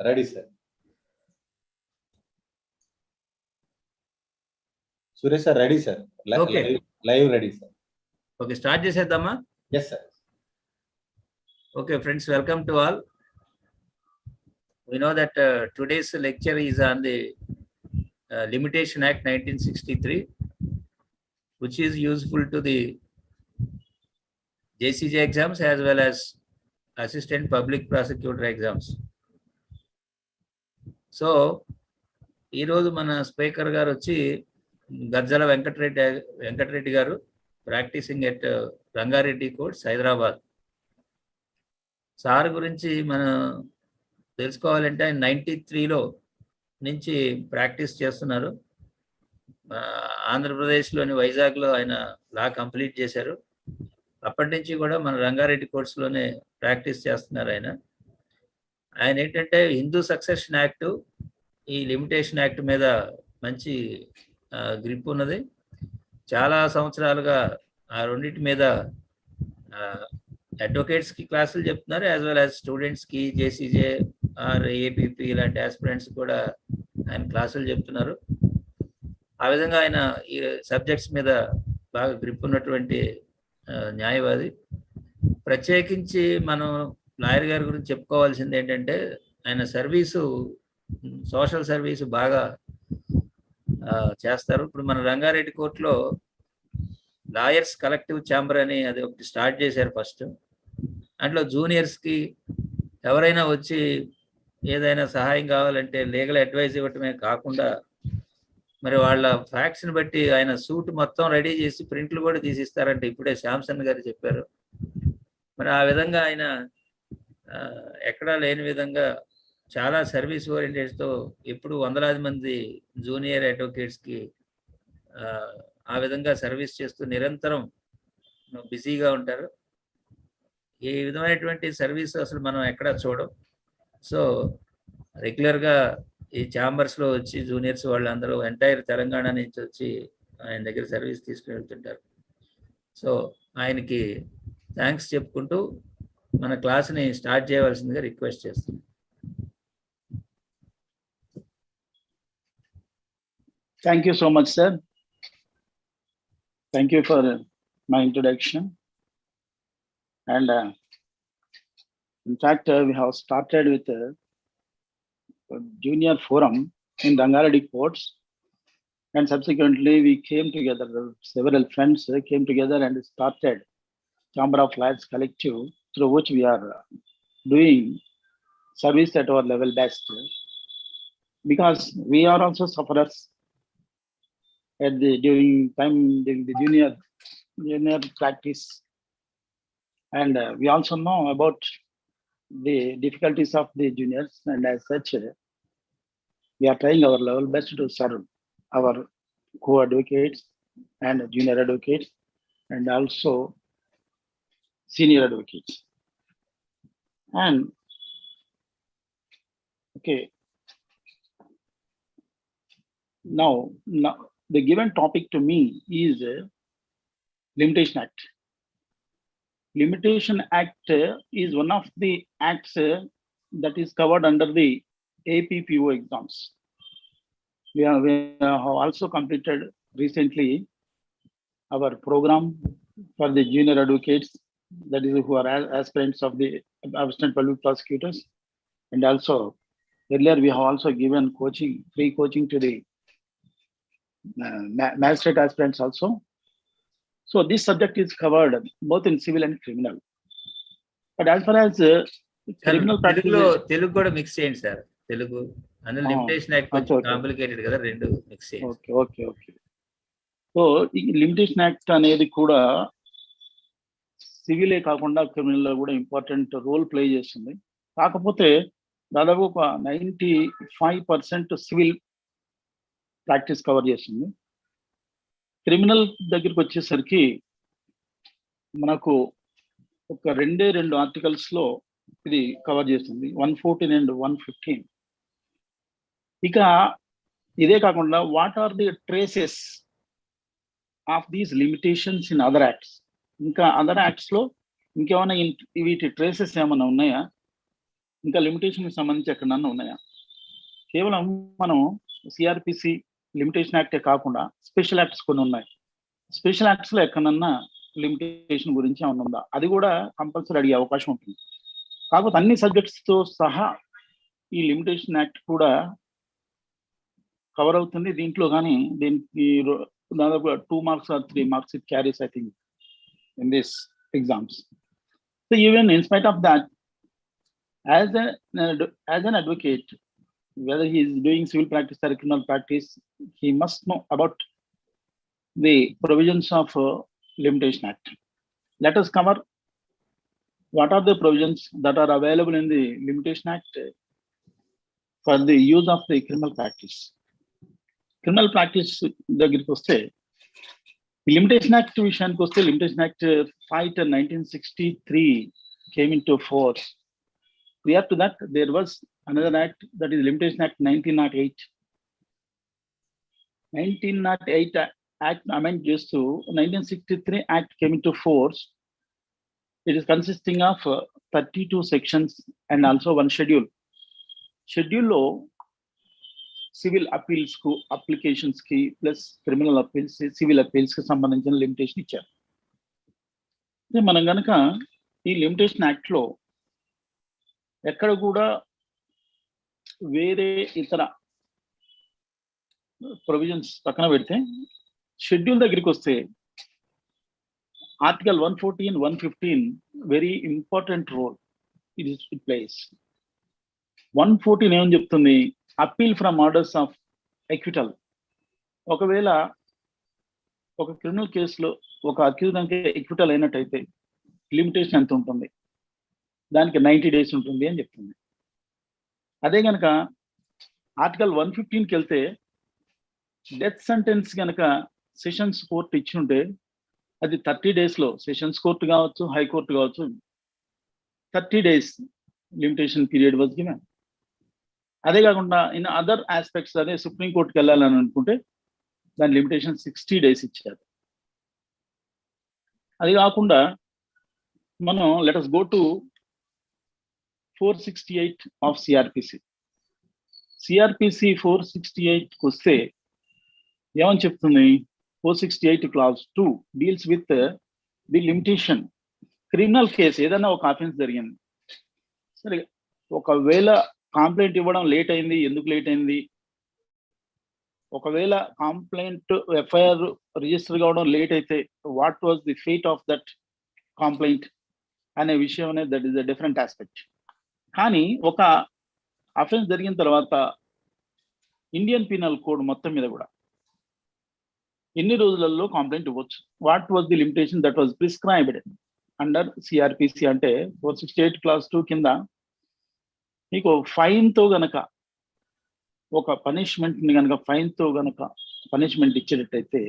Ready, sir. Suresh sir, ready, sir. Okay. Live ready, sir. Okay, start చేసేద్దామా? Yes, sir. Okay, friends, welcome to all. We know that today's lecture is on the Limitation Act 1963, which is useful to the JCJ exams as well as Assistant Public Prosecutor exams. So, ఈరోజు మన speaker గారు వచ్చి గజ్జల వెంకటరెడ్డి గారు, practising at Rangareddy courts, Hyderabad. Sir గురించి మనం తెలుసుకోవాలంటే ఆయన 93లో నుంచి ప్రాక్టీస్ చేస్తున్నారు. ఆంధ్రప్రదేశ్లోని వైజాగ్లో ఆయన లా కంప్లీట్ చేశారు. అప్పటి నుంచి కూడా మన రంగారెడ్డి కోర్ట్స్లోనే ప్రాక్టీస్ చేస్తున్నారు. ఆయన ఏంటంటే హిందూ సక్సెషన్ యాక్ట్, ఈ లిమిటేషన్ యాక్ట్ మీద మంచి గ్రిప్ ఉన్నది. చాలా సంవత్సరాలుగా ఆ రెండింటి మీద అడ్వకేట్స్కి క్లాసులు చెప్తున్నారు, యాజ్ వెల్ యాజ్ స్టూడెంట్స్కి, జేసీజే ఆర్ ఏపీపీ ఇలాంటి ఆస్పిరెంట్స్ కూడా ఆయన క్లాసులు చెప్తున్నారు. ఆ విధంగా ఆయన ఈ సబ్జెక్ట్స్ మీద బాగా గ్రిప్ ఉన్నటువంటి న్యాయవాది. ప్రత్యేకించి మనం లాయర్ గారి గురించి చెప్పుకోవాల్సింది ఏంటంటే ఆయన సర్వీసు, సోషల్ సర్వీసు బాగా చేస్తారు. ఇప్పుడు మన రంగారెడ్డి కోర్టులో లాయర్స్ కలెక్టివ్ ఛాంబర్ అని అది ఒకటి స్టార్ట్ చేశారు ఫస్ట్. దాంట్లో జూనియర్స్కి ఎవరైనా వచ్చి ఏదైనా సహాయం కావాలంటే లీగల్ అడ్వైజ్ ఇవ్వటమే కాకుండా మరి వాళ్ళ ఫ్యాక్ట్స్ని బట్టి ఆయన సూట్ మొత్తం రెడీ చేసి ప్రింట్లు కూడా తీసిస్తారంటే ఇప్పుడే శాంసన్ గారు చెప్పారు. మరి ఆ విధంగా ఆయన ఎక్కడా లేని విధంగా చాలా సర్వీస్ ఓరియంటెడ్తో ఎప్పుడు వందలాది మంది జూనియర్ అడ్వకేట్స్కి ఆ విధంగా సర్వీస్ చేస్తూ నిరంతరం బిజీగా ఉంటారు. ఈ విధమైనటువంటి సర్వీస్ అసలు మనం ఎక్కడా చూడం. సో రెగ్యులర్గా ఈ ఛాంబర్స్లో వచ్చి జూనియర్స్ వాళ్ళందరూ ఎంటైర్ తెలంగాణ నుంచి వచ్చి ఆయన దగ్గర సర్వీస్ తీసుకుని వెళ్తుంటారు. సో ఆయనకి థ్యాంక్స్ చెప్పుకుంటూ మన క్లాస్ని స్టార్ట్ చేయవలసిందిగా రిక్వెస్ట్ చేస్తున్నాం. Thank you so much, sir. Thank you for my introduction. And in fact, we have started with a junior forum in Rangareddy courts, and subsequently we came together, several friends came together and started Chamber of Lawyers Collective, through which we are doing service at our level best, because we are also sufferers at the during the junior practice, and we also know about the difficulties of the juniors, and as such we are trying our level best to serve our co-advocates and junior advocates and also senior advocates. And okay, now the given topic to me is Limitation Act. Limitation Act is one of the acts that is covered under the APPO exams. We have also completed recently our program for the junior advocates, that is who are aspirants of the assistant public prosecutors, and also earlier we have also given coaching, free coaching to the magistrate aspirants also. So this subject is covered both in civil and criminal. But as far as criminal practice, Telugu కూడా mix చేయండి sir. Telugu అందులో limitation act కొంచెం complicated కదా, రెండు mix చేయండి. Okay. So ఈ limitation act అనేది కూడా సివిలే కాకుండా క్రిమినల్ లో కూడా ఇంపార్టెంట్ రోల్ ప్లే చేస్తుంది. కాకపోతే దాదాపు ఒక 95% సివిల్ ప్రాక్టీస్ కవర్ చేస్తుంది. క్రిమినల్ దగ్గరికి వచ్చేసరికి మనకు ఒక రెండు ఆర్టికల్స్ లో ఇది కవర్ చేస్తుంది, 114 and 115. ఇక ఇదే కాకుండా what are the traces of these limitations in other acts, ఇంకా అదర్ యాక్ట్స్ లో ఇంకేమైనా వీటి ట్రేసెస్ ఏమైనా ఉన్నాయా, ఇంకా లిమిటేషన్ సంబంధించి ఎక్కడన్నా ఉన్నాయా? కేవలం మనం సిఆర్పిసి లిమిటేషన్ యాక్టే కాకుండా స్పెషల్ యాక్ట్స్ కొన్ని ఉన్నాయి. స్పెషల్ యాక్ట్స్ లో ఎక్కడన్నా లిమిటేషన్ గురించి ఏమన్నా ఉందా, అది కూడా కంపల్సరీ అడిగే అవకాశం ఉంటుంది. కాకపోతే అన్ని సబ్జెక్ట్స్ తో సహా ఈ లిమిటేషన్ యాక్ట్ కూడా కవర్ అవుతుంది దీంట్లో. కానీ దీనికి దాదాపు 2 marks or 3 marks it carries, I think, in these exams. So even in spite of that, as an advocate, whether he is doing civil practice or criminal practice, he must know about the provisions of Limitation Act. Let us cover what are the provisions that are available in the Limitation Act for the use of the criminal practice. Criminal practice దగ్గరికి వస్తే limitation act విషయానికి వస్తే limitation act 1963 came into force. Prior to that, there was another act, that is Limitation Act 1908. 1908 Act amendment just to 1963 Act came into force. It is consisting of 32 sections and also one schedule. Schedule లో civil appeals కు, applications కి plus criminal appeals, civil appeals కి సంబంధించిన limitation ఇచ్చారు. మనం కనుక ఈ limitation act లో ఎక్కడ కూడా వేరే ఇతర ప్రొవిజన్స్ పక్కన పెడితే షెడ్యూల్ దగ్గరికి వస్తే article 114, 115 very important role it plays. 114 ఏమని చెప్తుంది? Appeal from orders of acquittal. ఒకవేళ ఒక క్రిమినల్ కేసులో ఒక అక్యూజ్ అంటే ఎక్విటల్ అయినట్టయితే లిమిటేషన్ ఎంత ఉంటుంది? దానికి 90 days ఉంటుంది అని చెప్తుంది. అదే కనుక ఆర్టికల్ 115కి వెళ్తే డెత్ సెంటెన్స్ కనుక సెషన్స్ కోర్టు ఇచ్చి ఉంటే అది 30 days లో, సెషన్స్ కోర్టు కావచ్చు, హైకోర్టు కావచ్చు, 30 days limitation period was given. అదే కాకుండా ఇన్ అదర్ ఆస్పెక్ట్స్, అదే సుప్రీంకోర్టుకి వెళ్ళాలని అనుకుంటే దాని లిమిటేషన్ 60 days ఇచ్చారు. అది కాకుండా మనం let us go to 468 of CRPC. CRPC 468కి వస్తే ఏమని చెప్తుంది? 468 clause 2 deals with the limitation. Criminal case ఏదైనా ఒక అఫెన్స్ జరిగింది, సరే ఒకవేళ కంప్లైంట్ ఇవ్వడం లేట్ అయింది, ఎందుకు లేట్ అయింది? ఒకవేళ కంప్లైంట్ ఎఫ్ఐఆర్ రిజిస్టర్ కావడం లేట్ అయితే what was the fate of that complaint అనే విషయం అనేది, that is a different aspect. కానీ ఒక అఫెన్స్ జరిగిన తర్వాత ఇండియన్ పీనల్ కోడ్ మొత్తం మీద కూడా ఎన్ని రోజులలో కంప్లైంట్ ఇవ్వచ్చు? What was the limitation that was prescribed under CrPC అంటే 468 clause 2 కింద మీకు ఫైన్ తో గనక ఒక పనిష్మెంట్ ని గనక పనిష్మెంట్ ఇచ్చేటట్టయితే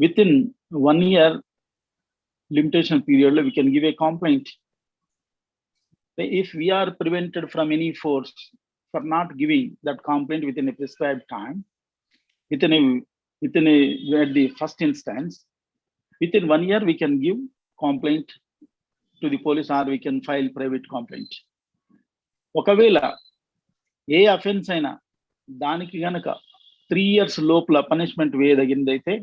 within 1 year limitation period లో we can give a complaint. If we are prevented from any force for not giving that complaint within a prescribed time, within at the first instance, within 1 year we can give complaint to the police or we can file private complaint. ఒకవేళ ఏ offence అయినా దానికి గనక 3 years లోపల punishment వేయదగిందైతే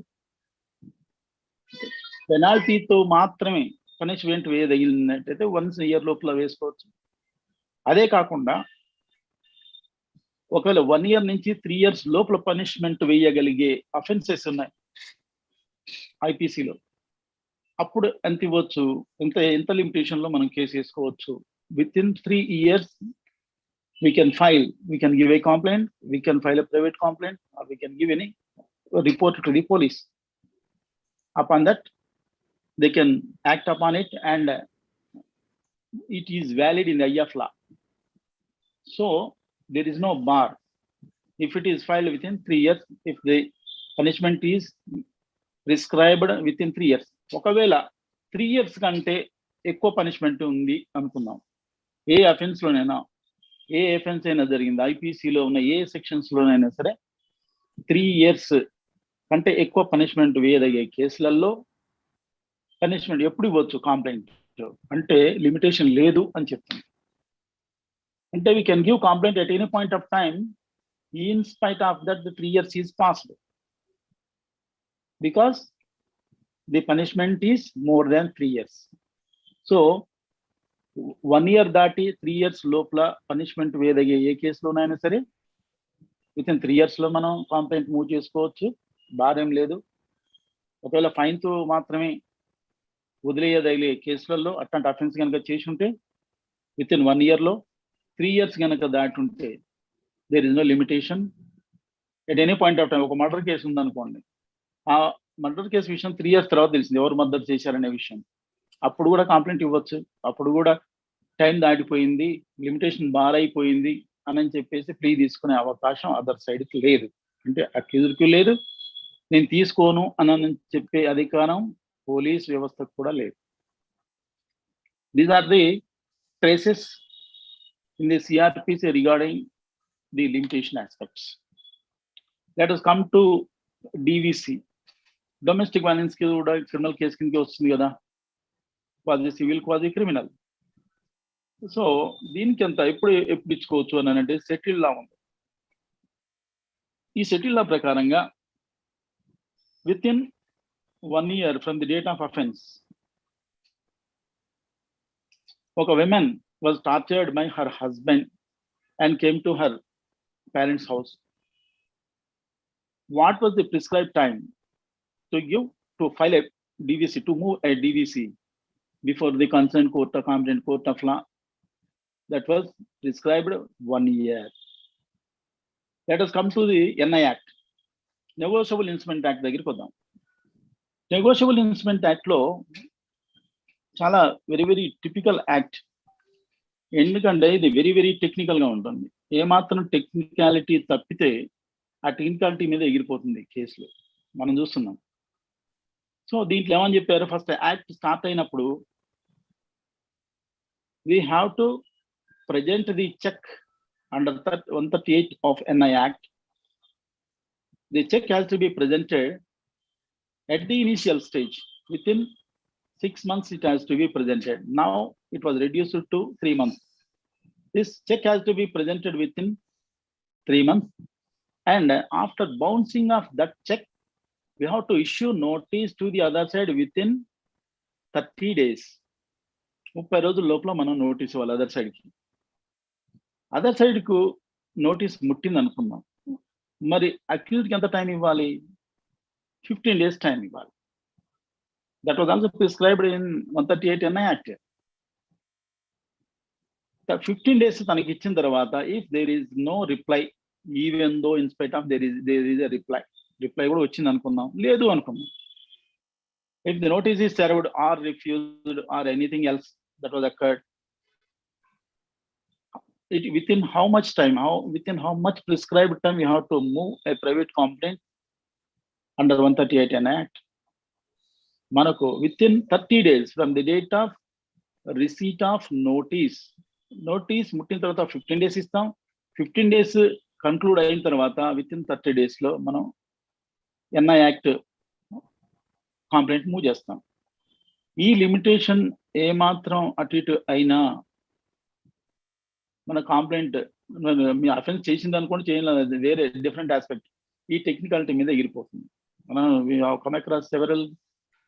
పెనాల్టీతో మాత్రమే punishment వేయదగినట్టయితే 1 year లోపల వేసుకోవచ్చు. అదే కాకుండా ఒకవేళ 1 year నుంచి 3 years లోపల పనిష్మెంట్ వేయగలిగే అఫెన్సెస్ ఉన్నాయి ఐపీసీలో. అప్పుడు ఎంత ఇవ్వచ్చు, ఎంత లిమిటేషన్ లో మనం కేసు వేసుకోవచ్చు. With in 3 years we can give a complaint, we can file a private complaint, or we can give any report to the police. Upon that they can act upon it, and it is valid in the eye of law. So there is no bar if it is filed within 3 years, if the punishment is prescribed within 3 years. ఒకవేళ 3 years కంటే ఎక్కువ punishment ఉంది అనుకుందాం, ఏ offence లోనైనా, ఏ offence అయినా జరిగింది, ఐపీసీలో ఉన్న ఏ sections లోనైనా సరే 3 years కంటే ఎక్కువ పనిష్మెంట్ వేయదగే కేసులలో పనిష్మెంట్ ఎప్పుడు ఇవ్వచ్చు కంప్లైంట్ అంటే లిమిటేషన్ లేదు అని చెప్తుంది. అంటే we can give complaint at any point of time in spite of that the 3 years is passed, because the punishment is more than 3 years. So 1 year దాటి 3 years లోపల పనిష్మెంట్ వేయదగే ఏ కేసులోనైనా సరే విత్ ఇన్ 3 years లో మనం complaint move చేసుకోవచ్చు, బారేం లేదు. ఒకవేళ fine తో మాత్రమే వదిలేయదగిలే కేసులలో అట్లాంటి అఫెన్స్ కనుక చేసి ఉంటే విత్ ఇన్ 1 year లో, 3 years కనుక దాటి ఉంటే there is no limitation at any point of time. ఒక మర్డర్ కేసు ఉందనుకోండి, ఆ మర్డర్ కేసు విషయం 3 years తర్వాత తెలిసింది ఎవరు మర్డర్ చేశారనే విషయం, అప్పుడు కూడా కంప్లైంట్ ఇవ్వచ్చు. అప్పుడు కూడా టైం దాటిపోయింది, లిమిటేషన్ బార్ అయిపోయింది అని చెప్పేసి ప్లీ తీసుకునే అవకాశం అదర్ సైడ్కి లేదు. అంటే అక్యూజ్డ్కి లేదు, నేను తీసుకోను అని చెప్పే అధికారం పోలీస్ వ్యవస్థకు కూడా లేదు. These are the traces in the CRPC regarding the limitation aspects. Let us come to DVC. Domestic violence ki kuda criminal case kinki vastundi kada, quasi civil quasi criminal. So దీనికి అంత ఎప్పుడు ఇచ్చుకోవచ్చు అని అంటే settle లా ఉంది. ఈ settle లా ప్రకారంగా with in 1 year from the date of offense, ఒక women was tortured by her husband and came to her parents' house. What was the prescribed time to file a DVC, to move a DVC before the concerned court or competent court of law? That was prescribed 1 year. Let us come to the NI Act, Negotiable Instrument Act దగ్గరికి వద్దాం. Negotiable Instrument Act లో చాలా very typical act. ఎందుకంటే ఇది very టెక్నికల్గా ఉంటుంది. ఏమాత్రం technicality తప్పితే ఆ టెక్నికాలిటీ మీద ఎగిరిపోతుంది కేసులు, మనం చూస్తున్నాం. సో దీంట్లో ఏమని చెప్పారు, ఫస్ట్ యాక్ట్ స్టార్ట్ అయినప్పుడు we have to present the check under 138 of NI Act. The check has to be presented at the initial stage. Within 6 months it has to be presented. Now it was reduced to 3 months. This check has to be presented within 3 months, and after bouncing of that check we have to issue notice to the other side within 30 days. 30 రోజుల లోపల మనం notice ఇవ్వాలి other సైడ్కి. Other సైడ్కు notice ముట్టింది అనుకుందాం, మరి అక్యూజ్డ్కి ఎంత time ఇవ్వాలి, 15 days time ఇవ్వాలి. That was also prescribed in 138 NI Act. The 15 days తనకి ఇచ్చిన తర్వాత, if there is no reply, even though in spite of there is a reply కూడా వచ్చింది అనుకుందాం, లేదు అనుకుందాం, if the notice is served or refused or anything else that was occurred, within how much time, within how much prescribed time we have to move a private complaint under 138 NI Act. మనకు within 30 days from the date of receipt of notice ముట్టిన తర్వాత 15 days ఇస్తాం. 15 days conclude అయిన తర్వాత with in 30 days లో మనం NI Act complaint move చేస్తాం. ఈ లిమిటేషన్ ఏమాత్రం అటు ఇటు అయినా మన కంప్లైంట్ మీ అఫెన్స్ చేసింది అనుకోండి, చేయలేదు, వేరే డిఫరెంట్ ఆస్పెక్ట్, ఈ టెక్నికాలిటీ మీద ఎగిరిపోతుంది. మనం come across several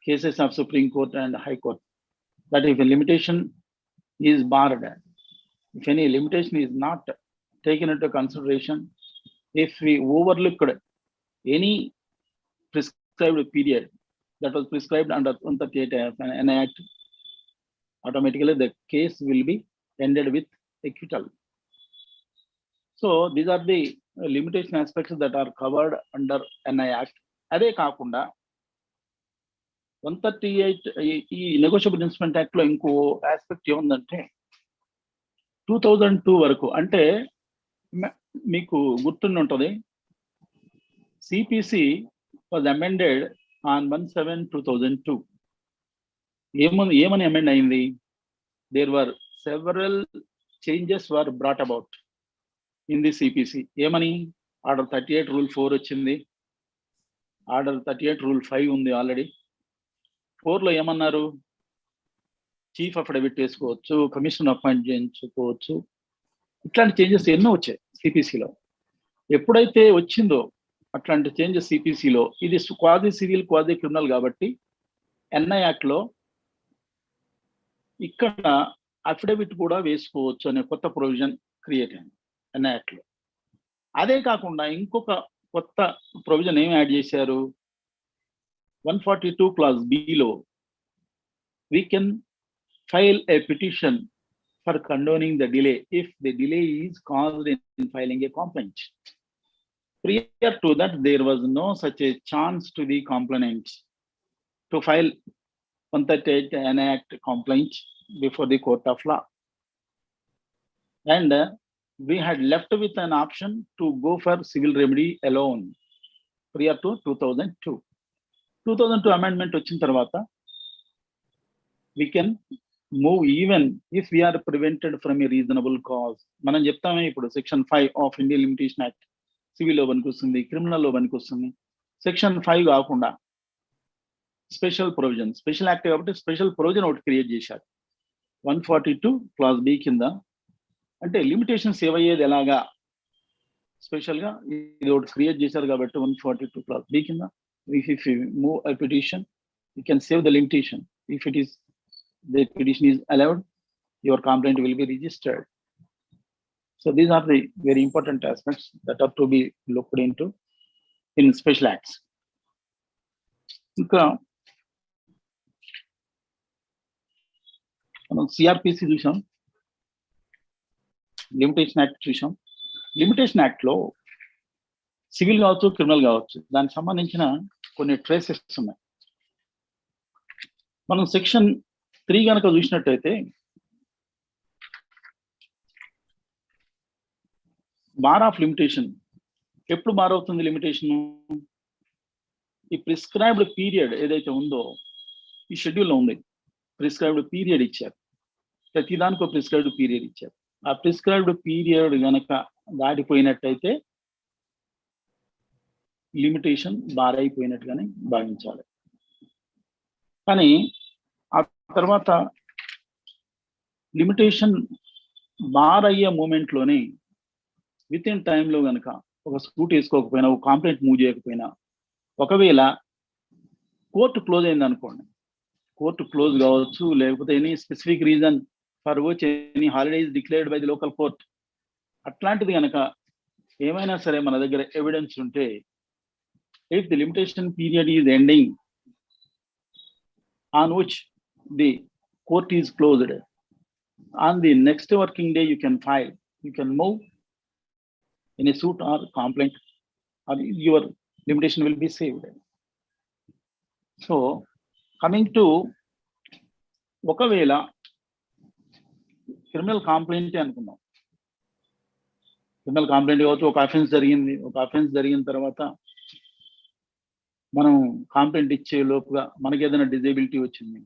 cases of Supreme Court and High Court that if a limitation is barred, if any limitation is not taken into consideration, if we overlooked any prescribed period, that was prescribed under 138 NI Act, automatically the case will be ended with acquittal. So these are the limitation aspects that are covered under NI Act. అదే కాకుండా 138 ఈ negotiable instrument act లో ఇంకో aspect ఏముందంటే 2002 వరకు, అంటే మీకు గుర్తుండి ఉంటుంది, సిపిసి వాజ్ అమెండెడ్ ఆన్ 1/7/2002. ఏమని అమెండ్ అయింది? There were several changes were brought about in the CPC. ఏమని? ఆర్డర్ 38 రూల్ 4 వచ్చింది, ఆర్డర్ 38 రూల్ 5 ఉంది ఆల్రెడీ. 4లో ఏమన్నారు? చీఫ్ అఫిడవిట్ వేసుకోవచ్చు, కమిషన్ అపాయింట్ చేయించుకోవచ్చు, ఇట్లాంటి చేంజెస్ ఎన్నో వచ్చాయి సిపిసిలో. ఎప్పుడైతే వచ్చిందో అట్లాంటి చేంజెస్ సిపిసిలో, ఇది క్వాజీ సివిల్ క్వాజీ క్రిమినల్ కాబట్టి ఎన్ఐ యాక్ట్లో ఇక్కడ అఫిడవిట్ కూడా వేసుకోవచ్చు అనే కొత్త ప్రొవిజన్ క్రియేట్ అయింది ఎన్ఐ యాక్ట్లో. అదే కాకుండా ఇంకొక కొత్త ప్రొవిజన్ ఏమి యాడ్ చేశారు? 142 clause B లో we can file a petition for condoning the delay if the delay is caused in filing a complaint. Prior to that, there was no such a chance to the complainant to file 138 NI Act complaint before the court of law. And we had left with an option to go for civil remedy alone prior to 2002. 2002 amendment వచ్చిన తర్వాత we can move even if we are prevented from a reasonable cause. మనం చెప్తామే ఇప్పుడు section 5 of Indian limitation act civil లో పనికి వస్తుంది, criminal లో పనికి వస్తుంది. సెక్షన్ 5 కాకుండా స్పెషల్ ప్రొవిజన్, స్పెషల్ యాక్ట్ కాబట్టి స్పెషల్ ప్రొవిజన్ ఒకటి క్రియేట్ చేశారు 142 clause B కింద. అంటే లిమిటేషన్స్ ఏవయ్యేది ఎలాగా స్పెషల్ గా ఇది ఒకటి క్రియేట్ చేశారు కాబట్టి 142 clause B కింద if you move a petition, you can save the limitation. If it is the petition is allowed, your complaint will be registered. So these are the very important aspects that are to be looked into in special acts. ఇంకా మనం CrPC చూసాం, limitation act చూసాం. Limitation act లో civil కావచ్చు, criminal కావచ్చు, దానికి సంబంధించిన కొన్ని ట్రేసెస్ ఉన్నాయి. మనం సెక్షన్ 3 కనుక చూసినట్టయితే బార్ ఆఫ్ లిమిటేషన్ ఎప్పుడు బార్ అవుతుంది? లిమిటేషన్ ఈ ప్రిస్క్రైబ్డ్ పీరియడ్ ఏదైతే ఉందో ఈ షెడ్యూల్లో ఉంది. ప్రిస్క్రైబ్డ్ పీరియడ్ ఇచ్చారు, ప్రతిదానికి ఒక ప్రిస్క్రైబ్డ్ పీరియడ్ ఇచ్చారు. ఆ ప్రిస్క్రైబ్డ్ పీరియడ్ కనుక దాటిపోయినట్టయితే లిమిటేషన్ బార్ అయిపోయినట్టుగానే భావించాలి. కానీ ఆ తర్వాత లిమిటేషన్ బార్ అయ్యే మూమెంట్లోనే విత్ ఇన్ టైంలో కనుక ఒక సూట్ వేసుకోకపోయినా, ఒక కాంప్లైంట్ మూవ్ చేయకపోయినా, ఒకవేళ కోర్టు క్లోజ్ అయింది అనుకోండి, కోర్టు క్లోజ్ కావచ్చు, లేకపోతే any specific reason for which any holiday is declared by the local court, అట్లాంటిది కనుక ఏమైనా సరే మన దగ్గర ఎవిడెన్స్ ఉంటే, if the limitation period is ending on which the court is closed, on the next working day you can file, you can move in a suit or complaint, or your limitation will be saved. So coming to ఒకవేళ criminal complaint అనుకున్నాం, criminal complaint కావచ్చు, ఒక offence జరిగింది, ఒక offence జరిగిన తర్వాత మనం complaint ఇచ్చే లోపుగా మనకి ఏదైనా డిజేబిలిటీ వచ్చింది,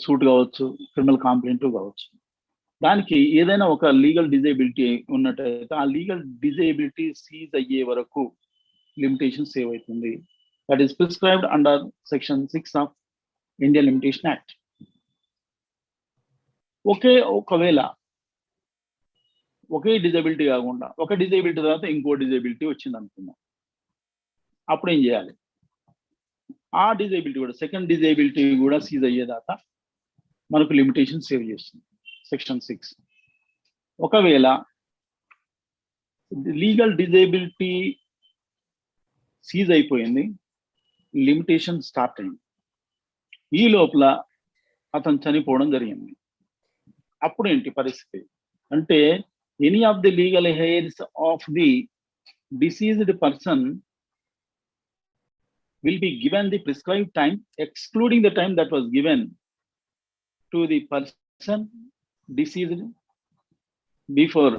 సూట్ కావచ్చు, క్రిమినల్ కంప్లైంట్ కావచ్చు, దానికి ఏదైనా ఒక లీగల్ డిజేబిలిటీ ఉన్నట్టయితే ఆ లీగల్ డిజేబిలిటీ సీజ్ అయ్యే వరకు లిమిటేషన్ సేవ్ అవుతుంది. That is prescribed under section 6 of Indian limitation act. ఒకవేళ ఒకే డిజేబిలిటీ కాకుండా ఒక డిజేబిలిటీ తర్వాత ఇంకో డిజేబిలిటీ వచ్చింది అనుకుందాం, అప్పుడు ఏం చేయాలి? ఆ డిజేబిలిటీ కూడా, సెకండ్ డిజేబిలిటీ కూడా సీజ్ అయ్యేదాకా మనకు లిమిటేషన్ సేవ్ చేస్తుంది సెక్షన్ 6. ఒకవేళ లీగల్ డిజేబిలిటీ సీజ్ అయిపోయింది, లిమిటేషన్ స్టార్ట్ అయింది, ఈ లోపల అతను చనిపోవడం జరిగింది. అప్పుడు ఏంటి పరిస్థితి అంటే, any of the legal hairs of the deceased person will be given the prescribed time, excluding the time that was given to the person deceased before.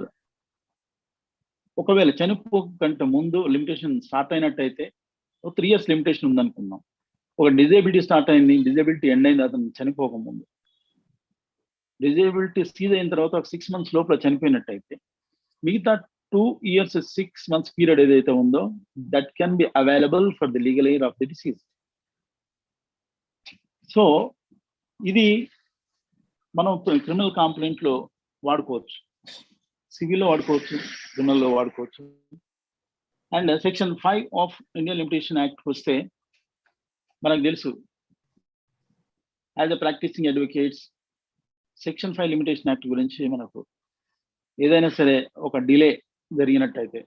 ఒకవేళ చనిపోకంటే ముందు లిమిటేషన్ స్టార్ట్ అయినట్టయితే 3 years లిమిటేషన్ ఉందనుకుందాం. ఒక డిజేబిలిటీ స్టార్ట్ అయింది, disability end అయింది అతను చనిపోకముందు. Disability seize అయిన తర్వాత ఒక 6 months లోపల చనిపోయినట్టయితే మిగతా 2 years 6 months పీరియడ్ ఏదైతే ఉందో that can be available for the legal air of the disease. So ఇది మనం క్రిమినల్ కంప్లైంట్ లో వాడుకోవచ్చు, సివిల్లో వాడుకోవచ్చు, క్రిమినల్లో వాడుకోవచ్చు. And section 5 of Indian limitation act వస్తే మనకు తెలుసు, as a practising advocates section 5 limitation act గురించి మనకు ఏదైనా సరే ఒక డిలే జరిగినట్టయితే,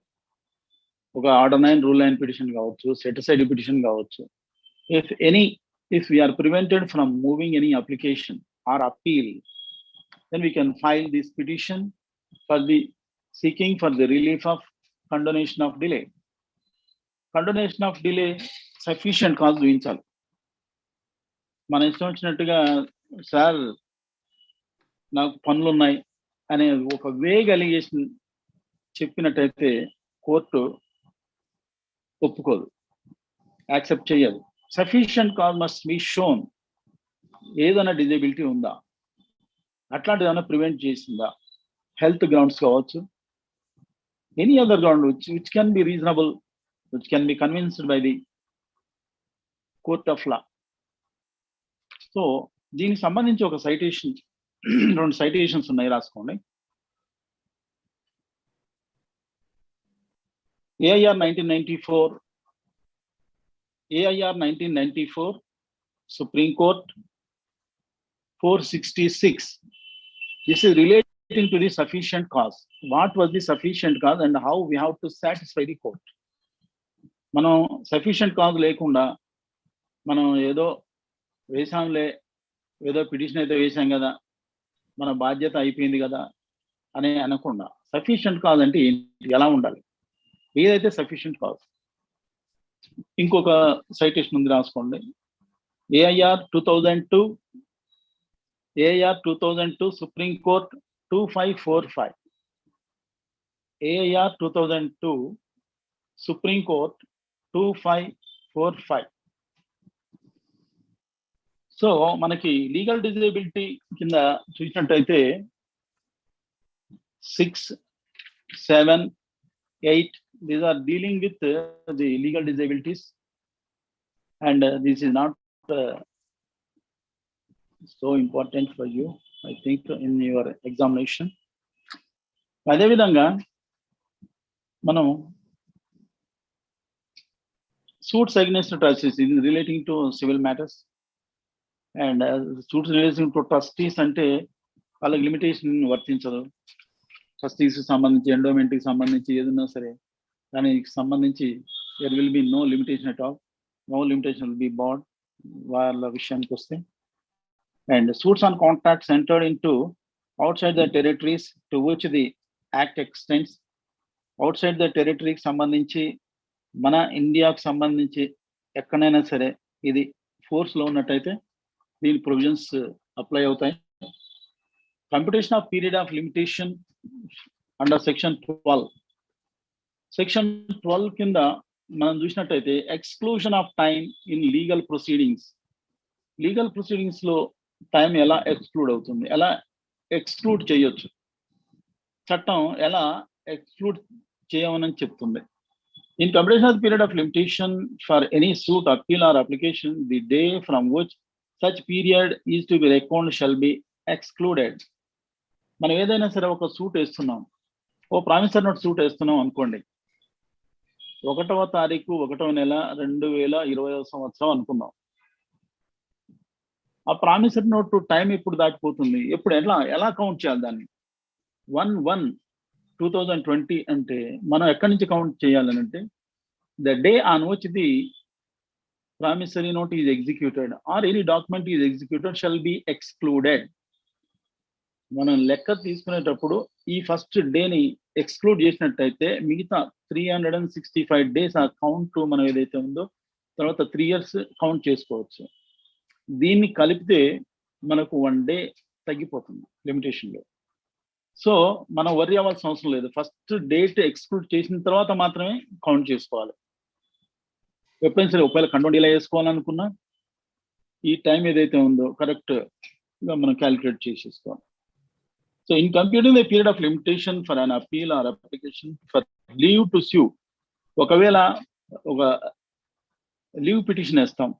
ఒక ఆర్డర్ 9 రూల్ 9 పిటిషన్ కావచ్చు, సెట్ అసైడ్ పిటిషన్ కావచ్చు, if we are prevented from moving any application or appeal, then we can file this petition for the seeking for the relief of condonation of delay. Condonation of delay sufficient cause చూపించాలి. మన ఇష్టం వచ్చినట్టుగా sir నాకు పనులు ఉన్నాయి అనే ఒక vague allegation చెప్పినట్టయితే court ఒప్పుకోదు, యాక్సెప్ట్ చేయదు. Sufficient cause must be shown. ఏదైనా డిజేబిలిటీ ఉందా, అట్లాంటిది ఏమైనా ప్రివెంట్ చేసిందా, హెల్త్ గ్రౌండ్స్ కావచ్చు, any other ground which can be reasonable, which can be convinced by the court of law. So దీనికి సంబంధించి ఒక సైటేషన్, 2 సైటేషన్స్ ఉన్నాయి, రాసుకోండి. AIR 1994, Supreme Court 466. This is relating to the sufficient cause. What was the sufficient cause and how we have to satisfy the court? మనం sufficient cause లేకుండా మనం ఏదో వేసాంలే, ఏదో పిటిషన్ అయితే వేసాం కదా, మన బాధ్యత అయిపోయింది కదా అని అనకుండా, సఫిషియంట్ కాజ్ అంటే ఏంటి, ఎలా ఉండాలి, ఏదైతే సఫిషియంట్ కాజ్. ఇంకొక సైటేషన్ ఉంది, రాసుకోండి. AIR 2002 supreme court 2545. AIR 2002 supreme court 2545. So మనకి లీగల్ డిజేబిలిటీ కింద చూసినట్టయితే 6, 7, 8, these are dealing with the legal disabilities, and this is not so important for you, I think, in your examination. అదే విధంగా మనం suits against trustees is relating to civil matters, and suits relating to trustees అంటే వాళ్ళకి limitation వర్తించదు. Trustees సంబంధించి, endowment కి సంబంధించి ఏదైనా సరే దానికి సంబంధించి there will be no limitation at all. No limitation will be barred వాళ్ళ విషయానికి వస్తే. And suits on contracts entered into outside the territories to which the act extends. Outside the territory కి సంబంధించి, మన ఇండియాకు సంబంధించి ఎక్కడైనా సరే ఇది ఫోర్స్ లో ఉన్నట్టయితే దీని ప్రొవిజన్స్ అప్లై అవుతాయి. Computation of period of limitation under section 12. Section 12 కింద మనం చూసినట్టయితే exclusion of time in legal proceedings. Legal proceedings లో టైం ఎలా ఎక్స్క్లూడ్ అవుతుంది, ఎలా ఎక్స్క్లూడ్ చేయొచ్చు, చట్టం ఎలా ఎక్స్క్లూడ్ చేయమని చెప్తుంది. In computation of period of limitation for any suit, appeal or application, the day from which such period is to be record shall be excluded. మనం ఏదైనా సరే ఒక సూట్ వేస్తున్నాం, ఓ ప్రామిసరీ నోట్ సూట్ వేస్తున్నాం అనుకోండి, 1వ తారీఖు 1వ నెల 2020 సంవత్సరం అనుకుందాం. ఆ ప్రామిసరీ నోట్ టైం ఎప్పుడు దాటిపోతుంది, ఎప్పుడు ఎలా కౌంట్ చేయాలి దాన్ని? 1/1/2020 అంటే మనం ఎక్కడి నుంచి కౌంట్ చేయాలని అంటే the day on which the promissory note is executed or any document is executed shall be excluded. మనం లెక్క తీసుకునేటప్పుడు ఈ ఫస్ట్ డేని ఎక్స్క్లూడ్ చేసినట్టయితే మిగతా 365 డేస్ ఆ కౌంట్ మనం ఏదైతే ఉందో తర్వాత 3 years కౌంట్ చేసుకోవచ్చు. దీన్ని కలిపితే మనకు 1 day తగ్గిపోతుంది లిమిటేషన్లో. సో మనం వర్రీ అవ్వాల్సిన అవసరం లేదు. ఫస్ట్ డేట్ ఎక్స్క్లూడ్ చేసిన తర్వాత మాత్రమే కౌంట్ చేసుకోవాలి. ఎప్పుడైనా సరే ఒకవేళ కంట్రోల్ ఇలా వేసుకోవాలనుకున్నా ఈ టైం ఏదైతే ఉందో కరెక్ట్గా మనం క్యాలిక్యులేట్ చేసేసుకోవాలి. So in computing the period of limitation for an appeal or application for leave to sue, ఒకవేళ ఒక లీవ్ పిటిషన్ వేస్తాం.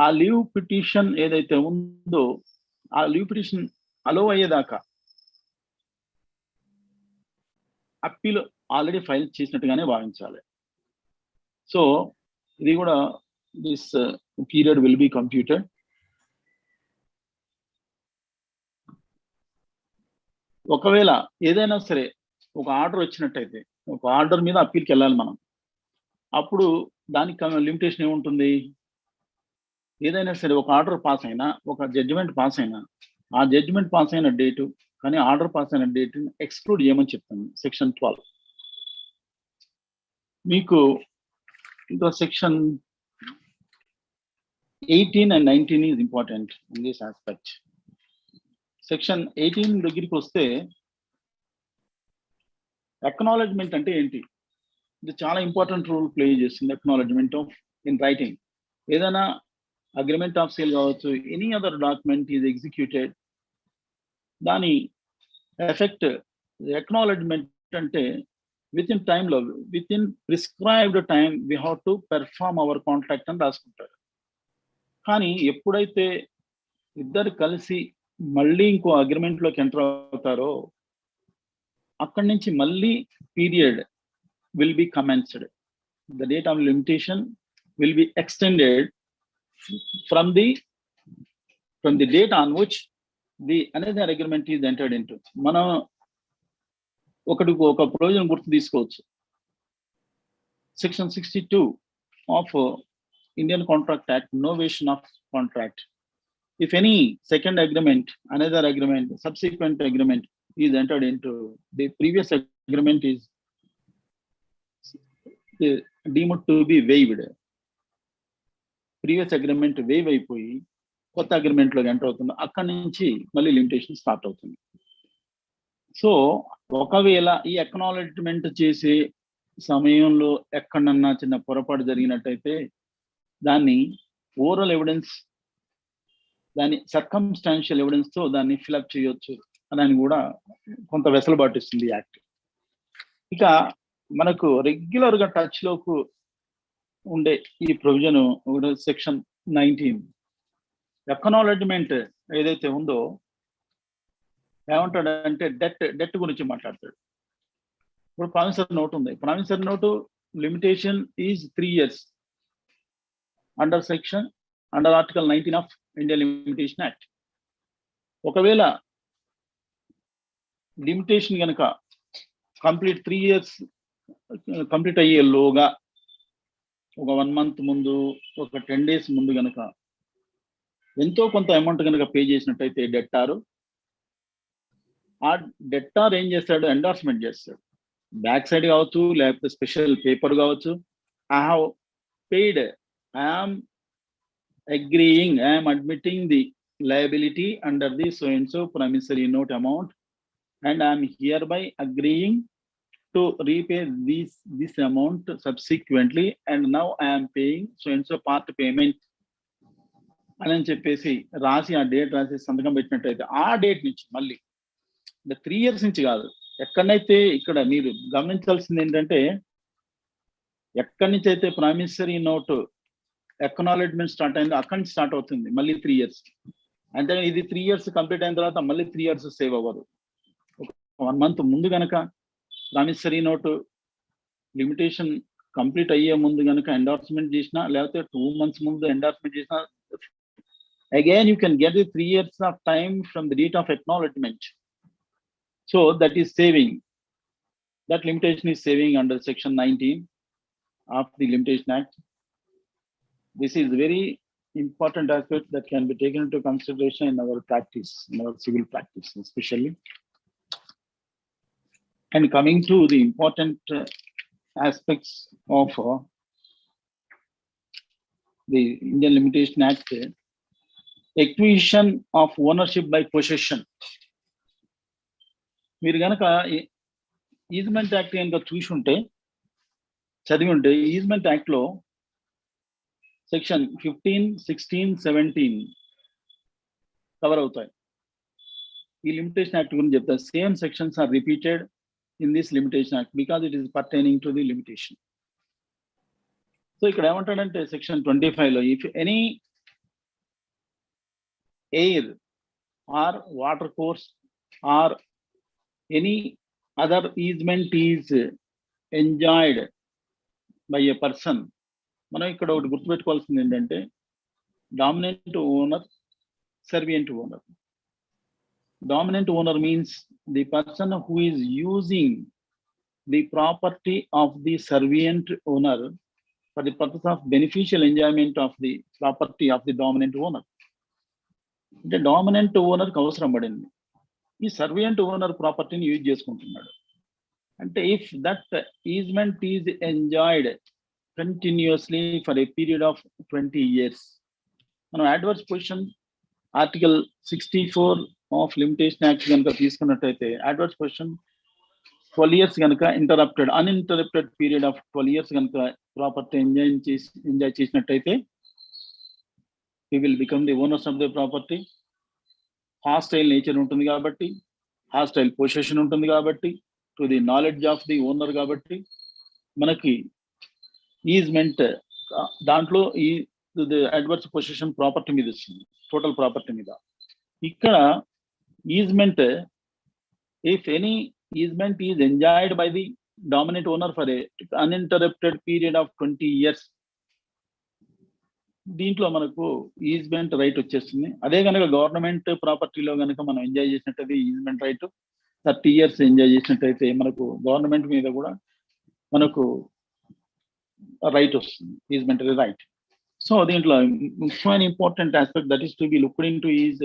ఆ లీవ్ పిటిషన్ ఏదైతే ఉందో ఆ లీవ్ పిటిషన్ అలో అయ్యేదాకా అప్పీల్ ఆల్రెడీ ఫైల్ చేసినట్టుగానే భావించాలి. సో ఇది కూడా this period will B computed. ఒకవేళ ఏదైనా సరే ఒక ఆర్డర్ వచ్చినట్టయితే ఒక ఆర్డర్ మీద అప్పీల్కి వెళ్ళాలి మనం. అప్పుడు దానికి లిమిటేషన్ ఏముంటుంది? ఏదైనా సరే ఒక ఆర్డర్ పాస్ అయినా ఒక జడ్జిమెంట్ పాస్ అయినా ఆ జడ్జిమెంట్ పాస్ అయిన డేటు కానీ ఆర్డర్ పాస్ అయిన డేట్ని ఎక్స్క్లూడ్ చేయమని చెప్తాను సెక్షన్ 12. మీకు ఇంకా section 18 and 19 is important in this aspect. Section 18 దగ్గరికి వస్తే అక్నాలెడ్జ్మెంట్ అంటే ఏంటి? ఇది చాలా ఇంపార్టెంట్ రోల్ ప్లే చేస్తుంది. Acknowledgement of in writing. ఏదైనా అగ్రిమెంట్ ఆఫ్ సేల్ కావచ్చు, any other document is executed, దాని ఎఫెక్ట్ అక్నాలెడ్జ్మెంట్ అంటే విత్ ఇన్ టైంలో with in prescribed time we have to perform hour contract అని రాసుకుంటారు. కానీ ఎప్పుడైతే ఇద్దరు కలిసి మళ్ళీ ఇంకో అగ్రిమెంట్లోకి ఎంటర్ అవుతారో అక్కడి నుంచి మళ్ళీ period will be commenced. The date of limitation will be extended from the date on which the another agreement is entered into. మనం ఒక ప్రొవిజన్ గుర్తు తీసుకోవచ్చు. Section 62 of Indian contract act, novation of contract. If any second agreement, another agreement, subsequent agreement is entered into, the previous agreement is deemed to be waived. Previous agreement waive అయిపోయి కొత్త అగ్రిమెంట్లోకి enter అవుతుంది. అక్కడి నుంచి మళ్ళీ limitation start అవుతుంది. So ఒకవేళ ఈ acknowledgement చేసే సమయంలో ఎక్కడన్నా చిన్న పొరపాటు జరిగినట్టయితే దాన్ని ఓరల్ ఎవిడెన్స్, దాని సర్కమ్స్టాన్షియల్ ఎవిడెన్స్తో దాన్ని ఫిలప్ చేయొచ్చు అని కూడా కొంత వెసులుబాటు ఇస్తుంది యాక్ట్. ఇక మనకు రెగ్యులర్గా టచ్లోకి ఉండే ఈ ప్రొవిజన్ సెక్షన్ 19. అక్నాలెడ్జ్మెంట్ ఏదైతే ఉందో ఏమంటాడంటే డెట్ గురించి మాట్లాడతాడు. ఇప్పుడు ప్రామిసరీ నోట్ ఉంది. Promissory note limitation is 3 years under article 19 of Indian limitation act. ఒకవేళ లిమిటేషన్ కనుక కంప్లీట్ 3 years కంప్లీట్ అయ్యేలోగా ఒక 1 month ముందు, ఒక 10 days ముందు కనుక ఎంతో కొంత అమౌంట్ కనుక పే చేసినట్టయితే డెట్టారు, ఆ డెట్టార్ ఏం చేస్తాడు? ఎండార్స్మెంట్ చేస్తాడు. బ్యాక్ సైడ్ కావచ్చు, లేకపోతే స్పెషల్ పేపర్ కావచ్చు. I have paid, I am agreeing, I am admitting the liability under the so and so promissory note amount, and I am hereby agreeing to repay this amount subsequently, and now I am paying so and so part payment అని చెప్పేసి రాసి ఆ date రాసి సంతకం పెట్టినట్టయితే ఆ date నుంచి మళ్ళీ 3 years నుంచి కాదు, ఎక్కడైతే ఇక్కడ మీరు గమనించాల్సింది ఏంటంటే ఎక్కడి నుంచి అయితే ప్రామిసరీ నోట్ అక్నాలెడ్జ్మెంట్ స్టార్ట్ అయిందో అక్కడి నుంచి స్టార్ట్ అవుతుంది మళ్ళీ 3 years. అంటే ఇది 3 years కంప్లీట్ అయిన తర్వాత మళ్ళీ 3 years సేవ్ అవ్వదు. 1 month ముందు కనుక ప్రామిసరీ నోటు లిమిటేషన్ కంప్లీట్ అయ్యే ముందు కనుక ఎండార్స్మెంట్ చేసినా, లేకపోతే 2 months ముందు ఎండార్స్మెంట్ చేసినా, again you can get the 3 years of time from the date of acknowledgement. So that is saving. That limitation is saving under section 19 of the Limitation Act. This is very important aspect that can be taken into consideration in our practice, in our civil practice especially. And coming to the important aspects of the Indian Limitation Act, acquisition of ownership by possession. మీరు గనక easement act కనుక చూసి ఉంటే, చదివి ఉంటే, easement act లో section 15, 16, 17 cover అవుతాయి. ఈ లిమిటేషన్ యాక్ట్ గురించి చెప్తారు. Same sections are repeated in this limitation act because it is pertaining to the limitation. So ఇక్కడ ఏమంటాడంటే సెక్షన్ 25 లో, if any air or water course or any other easement is enjoyed by a person. మనం ఇక్కడ ఒకటి గుర్తుపెట్టుకోవాల్సింది ఏంటంటే, dominant owner, servient owner. Dominant owner means the person who is using the property of the servient owner for the purpose of beneficial enjoyment of the property of the dominant owner. The dominant owner కి అవసరం పడింది, ఈ సర్వియంట్ owner ప్రాపర్టీని use చేసుకుంటున్నాడు. అంటే if that easement is enjoyed continuously for a period of 20 years, మనం adverse position article 64 of limitation act కనుక తీసుకున్నట్టయితే, అడ్వర్స్ పొజిషన్ 12 years కనుక అన్ఇంటరప్టెడ్ పీరియడ్ ఆఫ్ 12 years కనుక ప్రాపర్టీ ఎంజాయ్ చేసినట్టయితే, he will become the owners of the property. Hostile nature ఉంటుంది కాబట్టి, hostile position ఉంటుంది కాబట్టి, to the knowledge of the owner కాబట్టి, మనకి ఈజ్మెంట్ దాంట్లో ఈ అడ్వర్స్ పొజిషన్ ప్రాపర్టీ మీద వస్తుంది, టోటల్ ప్రాపర్టీ మీద. ఇక్కడ easement, if any easement is enjoyed by the dominant owner for a uninterrupted period of 20 years, దీంట్లో మనకు ఈజ్మెంట్ రైట్ వచ్చేస్తుంది. అదే కనుక గవర్నమెంట్ ప్రాపర్టీలో కనుక మనం ఎంజాయ్ చేసినట్టయితే ఈజ్మెంట్ రైట్ 30 years ఎంజాయ్ చేసినట్టయితే మనకు గవర్నమెంట్ మీద కూడా మనకు రైట్ వస్తుంది, ఈజ్మెంటరీ రైట్. సో దీంట్లో ముఖ్యమైన important aspect that is to be looked in to is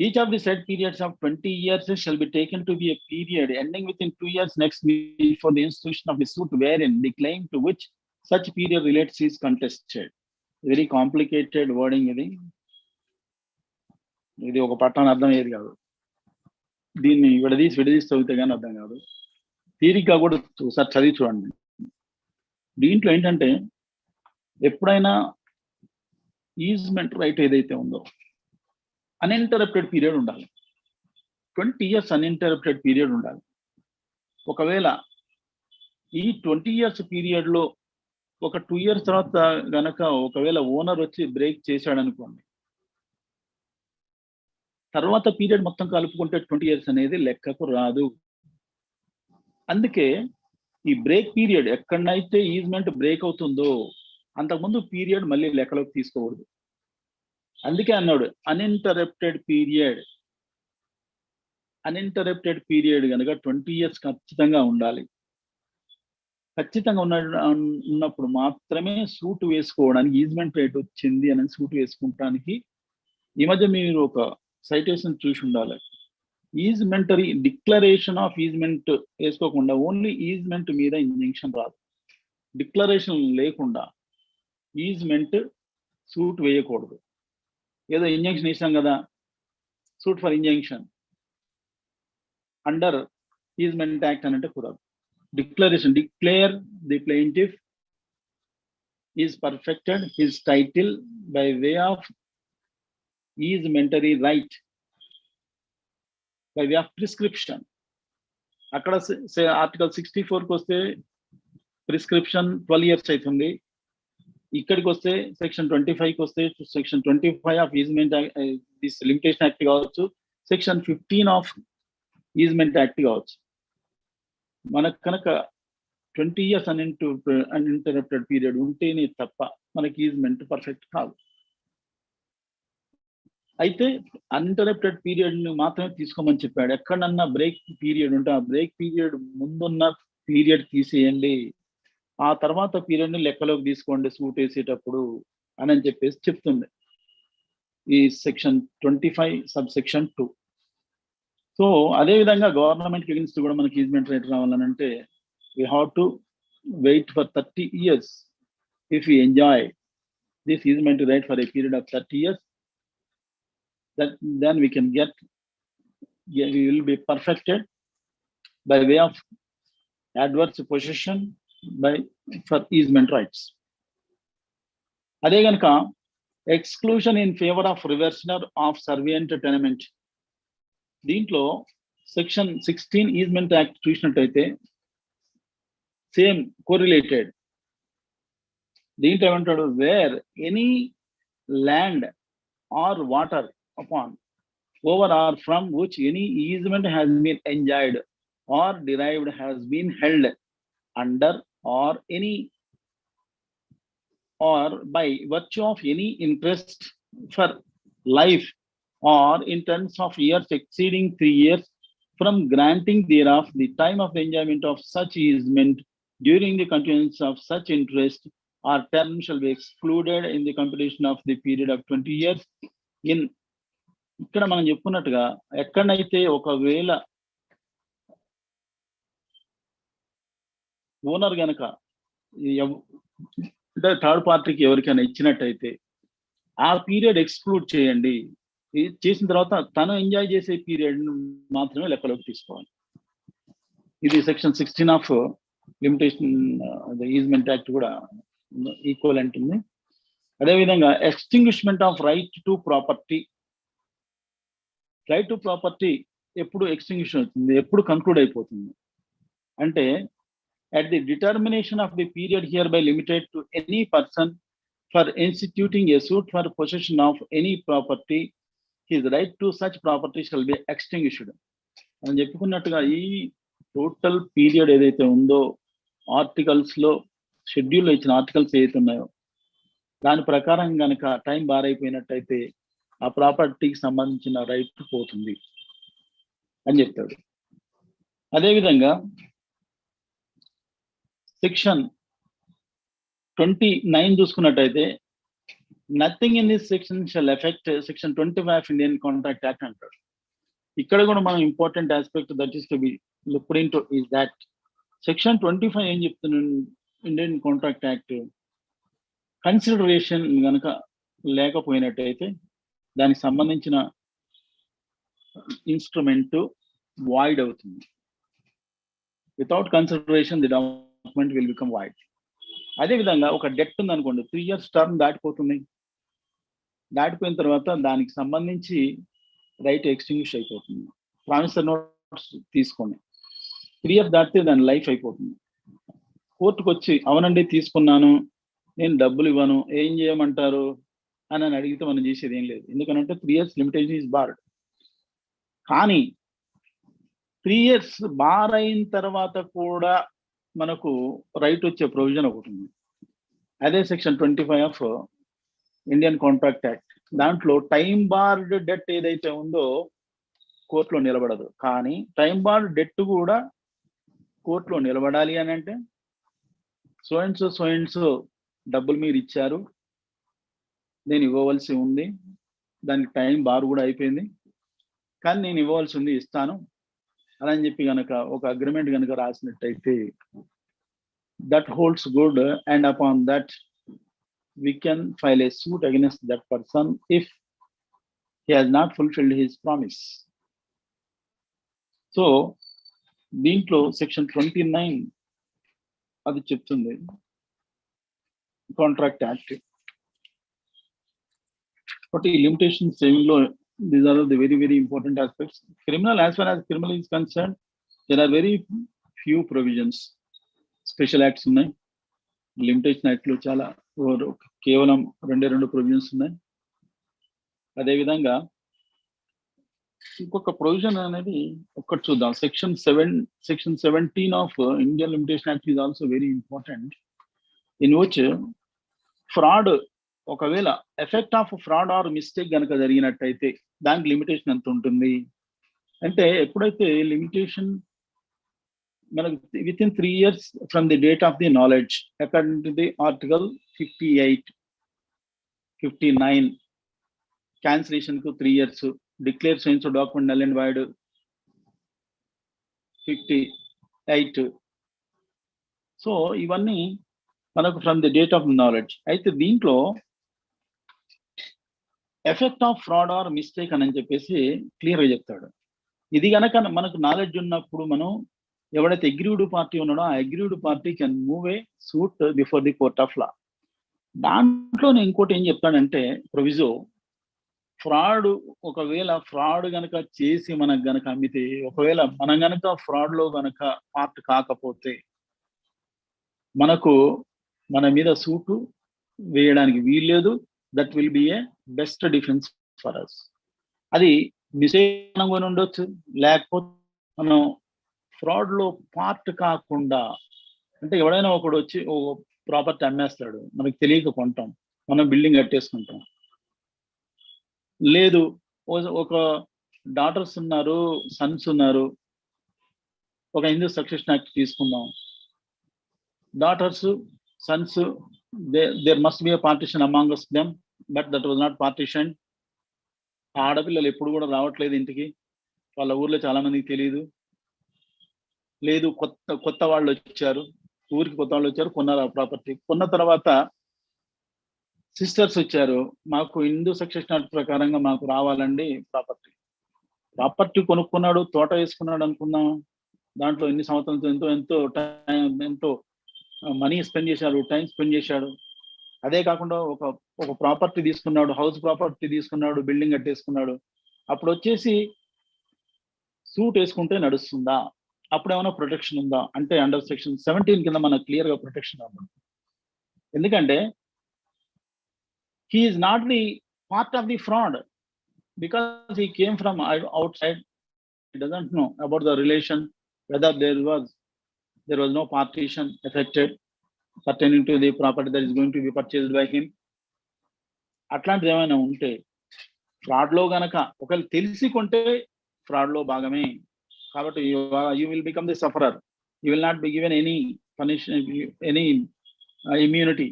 each of the said periods of 20 years shall be taken to be a period ending within 2 years next for the institution of the suit wherein the claim to which such period relates is contested. Very complicated wording ఇది ఒక పట్టాన్ని అర్థం అయ్యేది కాదు. దీన్ని విడదీసి చదివితే కానీ అర్థం కాదు. థియరీగా కూడా ఒకసారి చదివి చూడండి. దీంట్లో ఏంటంటే, ఎప్పుడైనా ఈజ్మెంట్ రైట్ ఏదైతే ఉందో అన్ఇంటరప్టెడ్ పీరియడ్ ఉండాలి. 20 years అన్ఇంటరప్టెడ్ పీరియడ్ ఉండాలి. ఒకవేళ ఈ 20 years పీరియడ్లో ఒక 2 years తర్వాత గనక ఒకవేళ ఓనర్ వచ్చి బ్రేక్ చేశాడు అనుకోండి, తర్వాత పీరియడ్ మొత్తం కలుపుకుంటే 20 years అనేది లెక్కకు రాదు. అందుకే ఈ బ్రేక్ పీరియడ్ ఎక్కడైతే ఈజ్మెంట్ బ్రేక్ అవుతుందో అంతకుముందు పీరియడ్ మళ్ళీ లెక్కలోకి తీసుకోకూడదు. అందుకే అన్నాడు అన్ఇంటరప్టెడ్ పీరియడ్ కనుక 20 years ఖచ్చితంగా ఉండాలి. ఖచ్చితంగా ఉన్నప్పుడు మాత్రమే సూట్ వేసుకోవడానికి, ఈజ్మెంట్ రైట్ వచ్చింది అని సూట్ వేసుకుంటానికి ఈ మధ్య మీరు ఒక సైటేషన్ చూసి ఉండాలి. ఈజ్మెంటరీ డిక్లరేషన్ ఆఫ్ ఈజ్మెంట్ వేసుకోకుండా ఓన్లీ ఈజ్మెంట్ మీద ఇంజంక్షన్ రాదు. డిక్లరేషన్ లేకుండా ఈజ్మెంట్ సూట్ వేయకూడదు. ఏదో ఇంజంక్షన్ ఇస్తాం కదా, suit for injunction under easement act అని అంటే కుదరదు. Declaration, declare the plaintiff is perfected his title by way of easementary right by way of prescription. అక్కడ ఆర్టికల్ 64కి వస్తే ప్రిస్క్రిప్షన్ 12 years అవుతుంది. ఇక్కడికి వస్తే సెక్షన్ 25కి వస్తే section 25 of easement this limitation act కావచ్చు, సెక్షన్ 15 ఆఫ్ ఈజ్మెంట్ యాక్ట్ కావచ్చు. మనకు కనుక 20 years అన్ఇంటరప్టెడ్ పీరియడ్ ఉంటేనే తప్ప మనకి ఈజ్మెంట్ పర్ఫెక్ట్ కాదు. అయితే అన్ఇంటరప్టెడ్ పీరియడ్ ని మాత్రమే తీసుకోమని చెప్పాడు. ఎక్కడన్నా బ్రేక్ పీరియడ్ ఉంటే ఆ బ్రేక్ పీరియడ్ ముందున్న పీరియడ్ తీసేయండి. ఆ తర్వాత పీరియడ్ని లెక్కలోకి తీసుకోండి సూట్ వేసేటప్పుడు అని చెప్పేసి చెప్తుంది ఈ సెక్షన్ 25 సబ్ సెక్షన్ 2. సో అదేవిధంగా గవర్నమెంట్ అగెన్స్ట్ కూడా మనకి ఈజ్మెంట్ రైట్ రావాలనంటే we have to wait for 30 years if you enjoy this easement right for a period of 30 years, that then we can get, we will be perfected by way of adverse possession by for easement rights. అదే గనక exclusion in favour of reversioner of servient tenement, దీంట్లో section 16 easement act చూసినట్టయితే same correlated. దీంట్లో ఏమంటాడు, where any land or water upon over or from which any easement has been enjoyed or derived has been held under or any or by virtue of any interest for life or in terms of years exceeding 3 years from granting thereof, the time of the enjoyment of such easement during the continuance of such interest or term shall be excluded in the computation of the period of 20 years. In ఇక్కడ మనం చెప్పుకున్నట్టుగా ఎక్కడైతే ఒకవేళ owner గనక అంటే third పార్టీకి ఎవరికైనా ఇచ్చినట్టయితే ఆ పీరియడ్ ఎక్స్క్లూడ్ చేయండి, చేసిన తర్వాత తను ఎంజాయ్ చేసే పీరియడ్ మాత్రమే లెక్కలోకి తీసుకోవాలి. ఇది section 16 of limitation easement act కూడా ఈక్వలెంట్ ఉంది. అదేవిధంగా extinguishment of right to property. Right to property ఎప్పుడు ఎక్స్టింగ్విషన్ అవుతుంది, ఎప్పుడు కంక్లూడ్ అయిపోతుంది అంటే at the determination of the period hereby limited to any person for instituting a suit for possession of any property, his right to such property shall be extinguished. అని చెప్పుకున్నట్టుగా ఈ total period ఏదైతే ఉందో articles లో షెడ్యూల్లో ఇచ్చిన articles ఏదైతే ఉన్నాయో దాని ప్రకారం కనుక టైం బారైపోయినట్టయితే ఆ ప్రాపర్టీకి సంబంధించిన రైట్ పోతుంది అని చెప్తాడు. అదేవిధంగా సెక్షన్ 29 చూసుకున్నట్టయితే nothing in this section shall effect section 25 Indian contract act అంటాడు. ఇక్కడ కూడా మనం important aspect that is to be looked into is that section 25 ఏం చెప్తున్నాడు, ఇండియన్ కాంట్రాక్ట్ యాక్ట్ కన్సిడరేషన్ కనుక లేకపోయినట్టయితే దానికి సంబంధించిన ఇన్స్ట్రుమెంట్ వాయిడ్ అవుతుంది. Without consideration the document will become void. అదేవిధంగా ఒక డెట్ ఉంది అనుకోండి, 3 years టర్మ్ దాటిపోతుంది, దాటిపోయిన తర్వాత దానికి సంబంధించి రైట్ ఎక్స్టింగ్విష్ అయిపోతుంది. ప్రామిసరీ నోట్స్ తీసుకోండి, 3 years దాటితే దాని లైఫ్ అయిపోతుంది. కోర్టుకు వచ్చి అవునండి తీసుకున్నాను, నేను డబ్బులు ఇవ్వను, ఏం చేయమంటారు అని అడిగితే మనం చేసేది ఏం లేదు. ఎందుకంటే 3 years లిమిటేషన్ ఈజ్ బార్డ్. కానీ 3 years బార్ అయిన తర్వాత కూడా మనకు రైట్ వచ్చే ప్రొవిజన్ ఒకటి ఉంది. అదే section 25 of Indian contract act. దాంట్లో టైం బార్డ్ డెట్ ఏదైతే ఉందో కోర్టులో నిలబడదు, కానీ టైం బార్డ్ డెట్ కూడా కోర్టులో నిలబడాలి అని అంటే సో అండ్ సో డబ్బులు మీరు ఇచ్చారు, నేను ఇవ్వవలసి ఉంది, దానికి టైం బార్ కూడా అయిపోయింది, కానీ నేను ఇవ్వవలసి ఉంది ఇస్తాను అని చెప్పి కనుక ఒక అగ్రిమెంట్ కనుక రాసినట్టయితే that holds good, and upon that we can file a suit against that person if he has not fulfilled his promise. So దీంట్లో సెక్షన్ 29 అది చెప్తుంది కాంట్రాక్ట్ యాక్ట్. బట్ ఈ లిమిటేషన్ సేవింగ్ లో these are the very very important aspects. Criminal, as far as criminal is concerned, there are very few provisions. Special acts ఉన్నాయి, limitation act లో చాలా కేవలం 2 provisions ఉన్నాయి. అదేవిధంగా ఇంకొక ప్రొవిజన్ అనేది ఒక్కటి చూద్దాం. Section 17 of Indian limitation act is also very important, in which fraud, ఒకవేళ effect of fraud or mistake కనుక జరిగినట్టయితే దానికి లిమిటేషన్ ఎంత ఉంటుంది అంటే, ఎప్పుడైతే లిమిటేషన్ మనకు within 3 years from the date of the knowledge, according to the article 58, 59, cancellation కు 3 years, declare science document null and void 58. So ఇవన్నీ మనకు from the date of knowledge. అయితే దీంట్లో effect of fraud or mistake అని చెప్పేసి క్లియర్గా చెప్తాడు. ఇది కనుక మనకు నాలెడ్జ్ ఉన్నప్పుడు మనం ఎవడైతే అగ్రీవ్డ్ పార్టీ ఉన్నాడో ఆ aggrieved party can move A suit before the court of law. దాంట్లో ఇంకోటి ఏం చెప్తాడంటే ప్రొవిజో, ఫ్రాడ్ ఒకవేళ ఫ్రాడ్ గనక చేసి మనకు గనక అమ్మితే, ఒకవేళ మనం గనక ఫ్రాడ్ లో గనక పార్ట్ కాకపోతే మనకు మన మీద సూటు వేయడానికి వీల్లేదు. That will be a best defence for us. అది మిస్టేక్ కొని ఉండొచ్చు, లేకపోతే మనం ఫ్రాడ్ లో పార్ట్ కాకుండా, అంటే ఎవడైనా ఒకడు వచ్చి ఓ ప్రాపర్టీ అమ్మేస్తాడు, మనకు తెలియక కొంటాం, మనం బిల్డింగ్ కట్టేసుకుంటాం. లేదు ఒక డాటర్స్ ఉన్నారు, సన్స్ ఉన్నారు, ఒక హిందూ సక్సెషన్ యాక్ట్ తీసుకుందాం. Daughters, sons, there must be a partition among us them, but that was not partition. ఆడపిల్లలు ఎప్పుడు కూడా రావట్లేదు ఇంటికి, వాళ్ళ ఊర్లో చాలా మందికి తెలియదు. లేదు కొత్త వాళ్ళు వచ్చారు, ఊరికి కొత్త వాళ్ళు వచ్చారు, కొన్నారు ఆ ప్రాపర్టీ. కొన్న తర్వాత సిస్టర్స్ వచ్చారు, మాకు హిందూ సక్సెషన్ యాక్ట్ ప్రకారంగా మాకు రావాలండి ప్రాపర్టీ కొనుక్కున్నాడు, తోట వేసుకున్నాడు అనుకుందాం. దాంట్లో ఎన్ని సంవత్సరాలు ఎంతో ఎంతో టైం, ఎంతో మనీ స్పెండ్ చేశాడు, టైం స్పెండ్ చేశాడు. అదే కాకుండా ఒక ప్రాపర్టీ తీసుకున్నాడు, హౌస్ ప్రాపర్టీ తీసుకున్నాడు, బిల్డింగ్ కట్టేసుకున్నాడు. అప్పుడు వచ్చేసి సూట్ వేసుకుంటే నడుస్తుందా? అప్పుడు ఏమైనా ప్రొటెక్షన్ ఉందా అంటే అండర్ సెక్షన్ 17 కింద మనకు క్లియర్ గా ప్రొటెక్షన్ అవ్వదు. ఎందుకంటే he is not the part of the fraud because he came from outside. He doesn't know about the relation, whether there was no partition affected pertaining to the property that is going to be purchased by him. అట్లాంటిది ఏమైనా ఉంటే fraud లో గనక ఒకవేళ తెలిసి కొంటే fraud లో భాగమే. కాబట్టి you will become the sufferer. You will not be given any punishment, any immunity.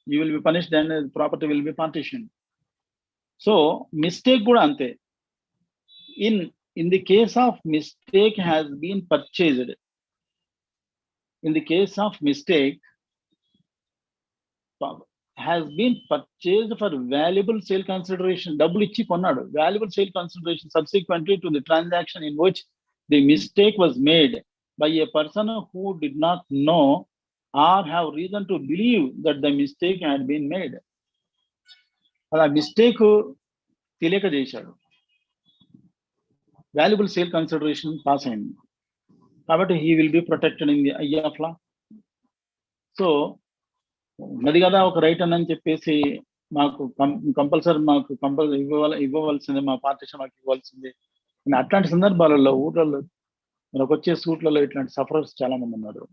You will be punished and the property will be partitioned. So mistake kuda ante. In the case of mistake has been purchased. In the case of mistake has been purchased for valuable sale consideration. Double ichi konnadu, valuable sale consideration subsequently to the transaction in which the mistake was made by a person who did not know or have reason to believe that the mistake had been made. అలా mistake తెలియక చేశాడు, valuable sale consideration pass అయింది, కాబట్టి he will be protected in the I of law. So ఉన్నది కదా ఒక right అని చెప్పేసి మాకు ఇవ్వవలసిందే, మా పార్టీషన్ మాకు ఇవ్వాల్సిందే. అట్లాంటి సందర్భాలలో ఊర్లలో మనకు వచ్చే సూట్లలో ఇట్లాంటి సఫరర్స్ చాలా మంది ఉన్నారు.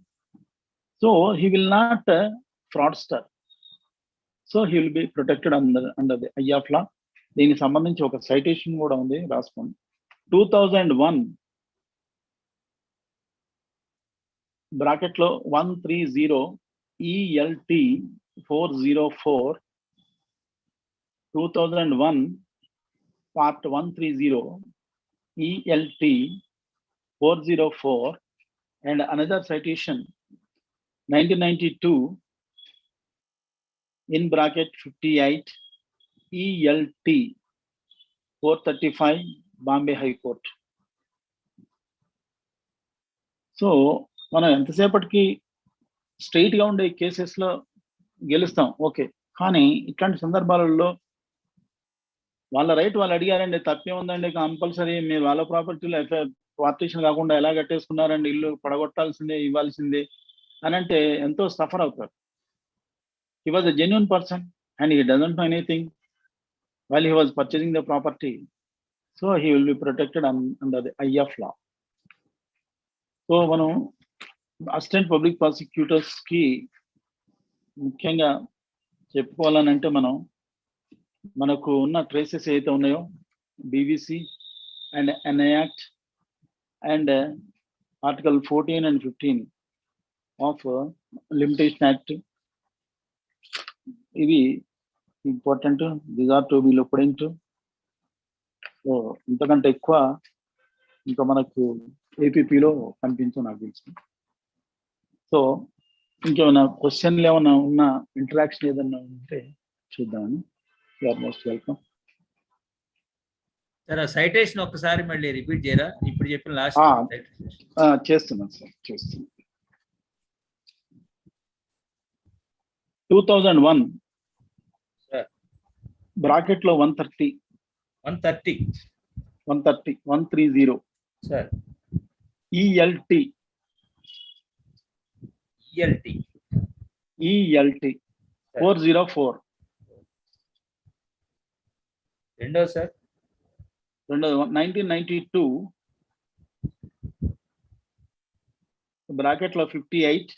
So he will not fraudster. So he will be protected under the eye of law. దీనికి సంబంధించి ఒక సైటేషన్ కూడా ఉంది, రాసుకోండి. 2001 బ్రాకెట్ లో 130 ELT 404, 2001 part 130 ELT 404 and another citation 1992 in bracket 58 ELT 435 Bombay High Court. So మనం ఎంతసేపటికి స్ట్రైట్ గా ఉండే కేసెస్ లో గెలుస్తాం, ఓకే. కానీ ఇట్లాంటి సందర్భాలలో వాళ్ళ రైట్ వాళ్ళు అడిగారండి, తప్పే ఉందండి, కంపల్సరీ మీరు వాళ్ళ ప్రాపర్టీలో పార్టీషన్ కాకుండా ఎలా కట్టేసుకున్నారండి, ఇల్లు పడగొట్టాల్సిందే, ఇవ్వాల్సిందే అని అంటే ఎంతో సఫర్ అవుతారు. He was a genuine person and he doesn't know anything while he was purchasing the property. So he will be protected under the eye of law. So మనం అసిస్టెంట్ పబ్లిక్ ప్రాసిక్యూటర్స్ కి ముఖ్యంగా చెప్పుకోవాలనంటే మనకు ఉన్న traces ఏదైతే ఉన్నాయో, BVC and NI act and Article 14 and 15 of Limitation Act. ఇవి important. These are to be looked into. So ఇంతకంటే ఎక్కువ ఇంకా మనకు ఏపీపీలో కనిపించు నాకు తెలుసు. సో ఇంకేమైనా క్వశ్చన్లు ఏమైనా ఉన్న, ఇంటరాక్షన్ ఏదన్నా ఉంటే చూద్దామని. You are most welcome. Sir ఆ సైటేషన్ ఒక్కసారి మళ్ళీ రిపీట్ చేయరా? ఇప్పుడు చెప్పిన లాస్ట్ చేస్తున్నాను సార్, చేస్తున్నాను. 2001 బ్రాకెట్ లో 130 130 సార్ ELT ELT 404. రెండో సార్ 1992 బ్రాకెట్ లో 58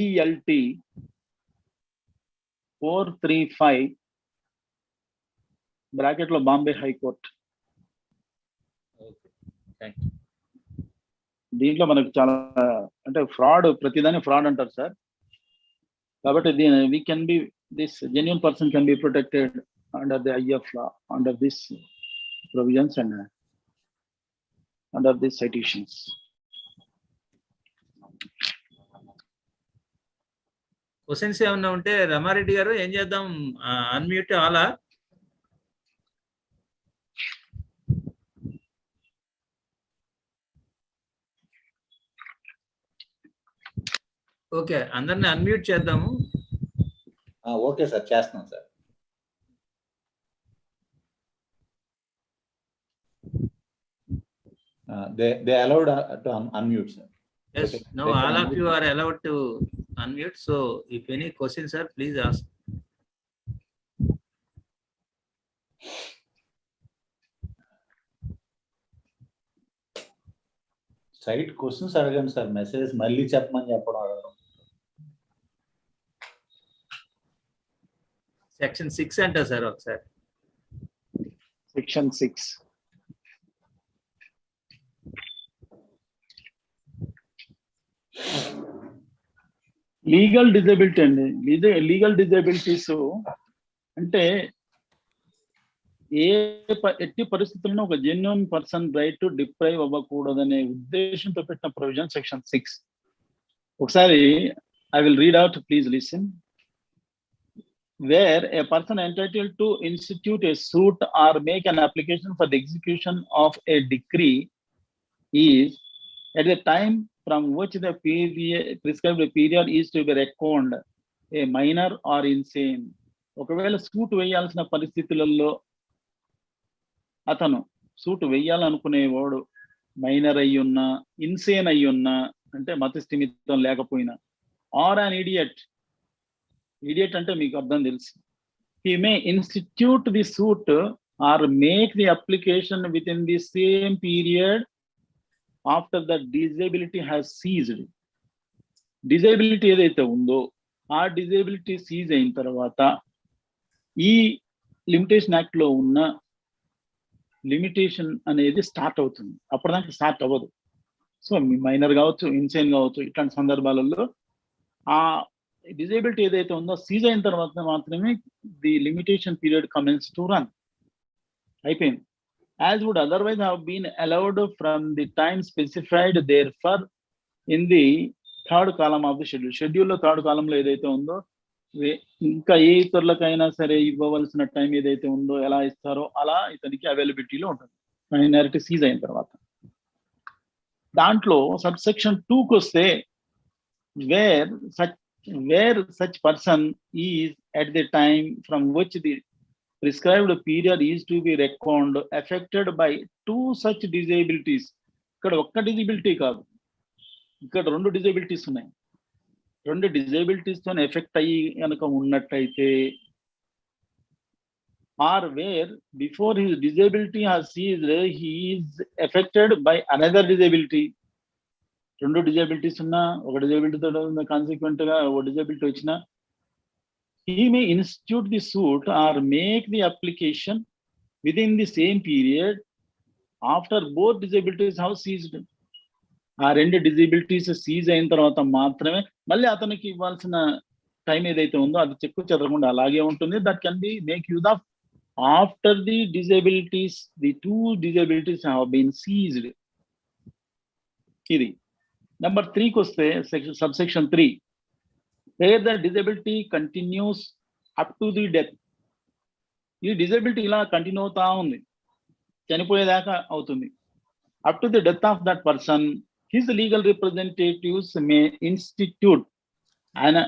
ELT 435 బ్రాకెట్ లో బాంబే హైకోర్ట్. దీంట్లో మనకు చాలా అంటే ఫ్రాడ్, ప్రతిదాని ఫ్రాడ్ అంటారు సార్. కాబట్టి we can be, this genuine person can be protected under the eye of law, under this provisions and under these citations. Questions ఏమన్నా ఉంటే రమారెడ్డి గారు ఏం చేద్దాం? అన్మ్యూట్ అలా. ఓకే, అందరిని అన్మ్యూట్ చేద్దాము. ఓకే సార్, చేస్తున్నాం sir. They allowed to unmute, sir. Yes, Okay. now all of you are allowed to unmute. So if any questions are, please ask. సైట్ క్వశ్చన్స్ అడగండి సార్, మెసేజ్ మళ్ళీ చెప్పమని చెప్పడం అడగడం. సెక్షన్ 6 అంట సార్ ఒకసారి. Section 6. లీగల్ డిజబిలిటీ అండి. Legal disabilities అంటే ఎట్టి పరిస్థితుల్లో ఒక genuine person right to deprive అవ్వకూడదనే ఉద్దేశంతో పెట్టిన ప్రొవిజన్ సెక్షన్ 6. ఒకసారి I will read out, please listen. Where a person entitled to institute a suit or make an application for the execution of a decree is at the time from which the prescribed period is to be reckoned a minor or insane. ఒకవేళ suit వేయాల్సిన పరిస్థితులలో అతను suit వేయాలనుకునేవాడు minor అయి ఉన్నా, insane అయి ఉన్నా, అంటే మతిస్థిమితం లేకపోయినా, ఆర్ అన్ ఇడియట్ అంటే మీకు అర్థం తెలుసు. He may institute the suit or make the application within the same period after the disability has ceased. Disability ఏదైతే ఉందో ఆ డిజేబిలిటీ సీజ్ అయిన తర్వాత ఈ లిమిటేషన్ యాక్ట్ లో ఉన్న లిమిటేషన్ అనేది స్టార్ట్ అవుతుంది. అప్పటిదాకా స్టార్ట్ అవ్వదు. సో మైనర్ కావచ్చు, ఇన్సేన్ కావచ్చు, ఇట్లాంటి సందర్భాలలో ఆ డిజేబిలిటీ ఏదైతే ఉందో సీజ్ అయిన తర్వాత మాత్రమే the limitation period commence to run. అయిపోయింది. As would otherwise have been allowed from the time specified therefor in the third column of the schedule. షెడ్యూల్లో థర్డ్ కాలంలో ఏదైతే ఉందో, ఇంకా ఏ ఇతరులకైనా సరే ఇవ్వవలసిన టైం ఏదైతే ఉందో ఎలా ఇస్తారో అలా ఇతనికి అవైలబిలిటీలో ఉంటుంది మైనారిటీ సీజ్ అయిన తర్వాత. దాంట్లో సబ్ సెక్షన్ 2కి వస్తే where such person is at the time from which the prescribed period is to be reckoned affected by 2 such disabilities. ఇక్కడ ఒక్క డిజబిలిటీ కాదు, ఇక్కడ 2 డిజబిలిటీస్ ఉన్నాయి. 2 డిజబిలిటీస్ తో ఎఫెక్ట్ అయ్యి కనుక ఉన్నట్టయితే, or where before his disability has ceased he is affected by another disability. 2 disabilities ఉన్నా, ఒక డిజబిలిటీతో కాన్సిక్వెంట్ గా ఒక డిజబిలిటీ వచ్చినా, he may institute the suit or make the application within the same period after both disabilities how seized. ఆ 2 disabilities seize అయిన తర్వాత మాత్రమే మళ్ళీ అతనికి ఇవ్వాల్సిన టైం ఏదైతే ఉందో అది చెక్కు చెదరకుండా అలాగే ఉంటుంది. That can be make use of after the disabilities, the 2 disabilities have been ceased. ఇది నెంబర్ 3కి వస్తే subsection 3, where the disability continues up to the death. ఈ డిజేబిలిటీ ఇలా కంటిన్యూ అవుతా ఉంది, చనిపోయేదాకా అవుతుంది. Up to the death of that person, his legal representatives may institute. ఆయన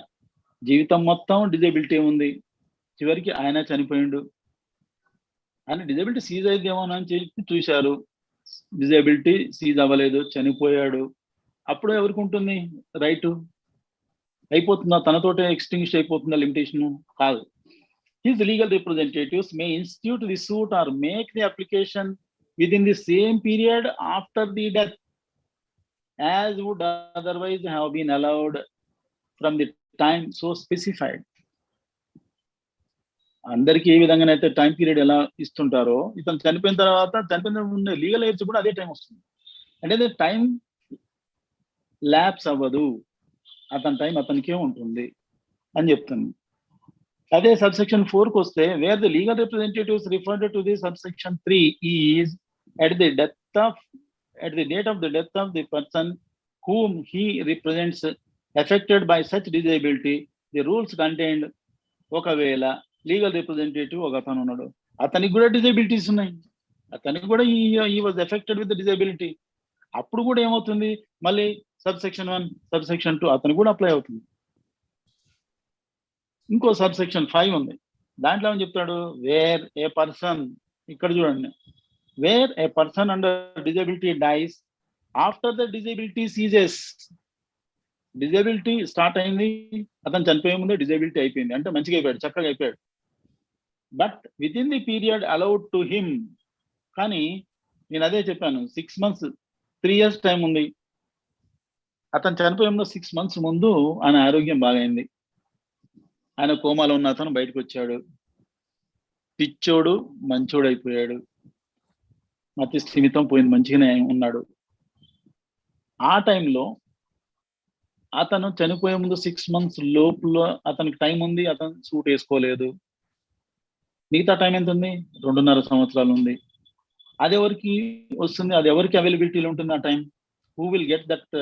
జీవితం మొత్తం డిజేబిలిటీ ఉంది, చివరికి ఆయన చనిపోయిండు, ఆయన డిజేబిలిటీ సీజ్ అయిద్దేమో అని చెప్పి చూశారు, డిజేబిలిటీ సీజ్ అవ్వలేదు, చనిపోయాడు. అప్పుడు ఎవరికి ఉంటుంది రైట్? అయిపోతుందా, తనతోటే ఎక్స్టింగ్విష్ అయిపోతుందా లిమిటేషన్? కాదు. His legal representatives may institute the suit are make the application within the same period after the death as would otherwise have been allowed from the time so specified. అందరికి ఏ విధంగానైతే time period ఎలా ఇస్తుంటారో, ఇతను చనిపోయిన తర్వాత చనిపోయిన ఉండే legal age కూడా అదే టైం వస్తుంది. అంటే టైం ల్యాప్స్ అవ్వదు, అతని టైం అతనికే ఉంటుంది అని చెప్తుంది. అదే సబ్సెక్షన్ 4కి వస్తే, wear the legal representatives referred to the subsection 3 is at the date of the death of the person whom he represents affected by such disability, the rules contained. ఒకవేళ లీగల్ రిప్రజెంటేటివ్ ఒక అతను ఉన్నాడు, అతనికి కూడా disabilities ఉన్నాయి, అతనికి కూడా ఈ వాజ్ ఎఫెక్టెడ్ విత్ డిజేబిలిటీ, అప్పుడు కూడా ఏమవుతుంది మళ్ళీ సబ్సెక్షన్ 1 సబ్సెక్షన్ 2 అతనికి కూడా అప్లై అవుతుంది. ఇంకో సబ్సెక్షన్ 5 ఉంది, దాంట్లో ఏమని చెప్తాడు, వేర్ ఏ పర్సన్, ఇక్కడ చూడండి, where a person under disability dies after the disability ceases. Disability start అయింది, అతను చనిపోయే ముందే డిజేబిలిటీ అయిపోయింది, అంటే మంచిగా అయిపోయాడు, చక్కగా అయిపోయాడు. But with in the period allowed to him, కానీ నేను అదే చెప్పాను, 6 months 3 years టైం ఉంది. అతను చనిపోయే ముందు 6 months ముందు ఆయన ఆరోగ్యం బాగైంది, ఆయన కోమాలో ఉన్న అతను బయటకు వచ్చాడు, పిచ్చోడు మంచోడు అయిపోయాడు, మతి స్థిమితం పోయింది, మంచిగానే ఉన్నాడు. ఆ టైంలో అతను చనిపోయే ముందు 6 months లోపల అతనికి టైం ఉంది, అతను సూట్ వేసుకోలేదు. మిగతా టైం ఎంత ఉంది? 2.5 సంవత్సరాలు ఉంది. అది ఎవరికి వస్తుంది? అది ఎవరికి అవైలబిలిటీలో ఉంటుంది ఆ time? Who will get that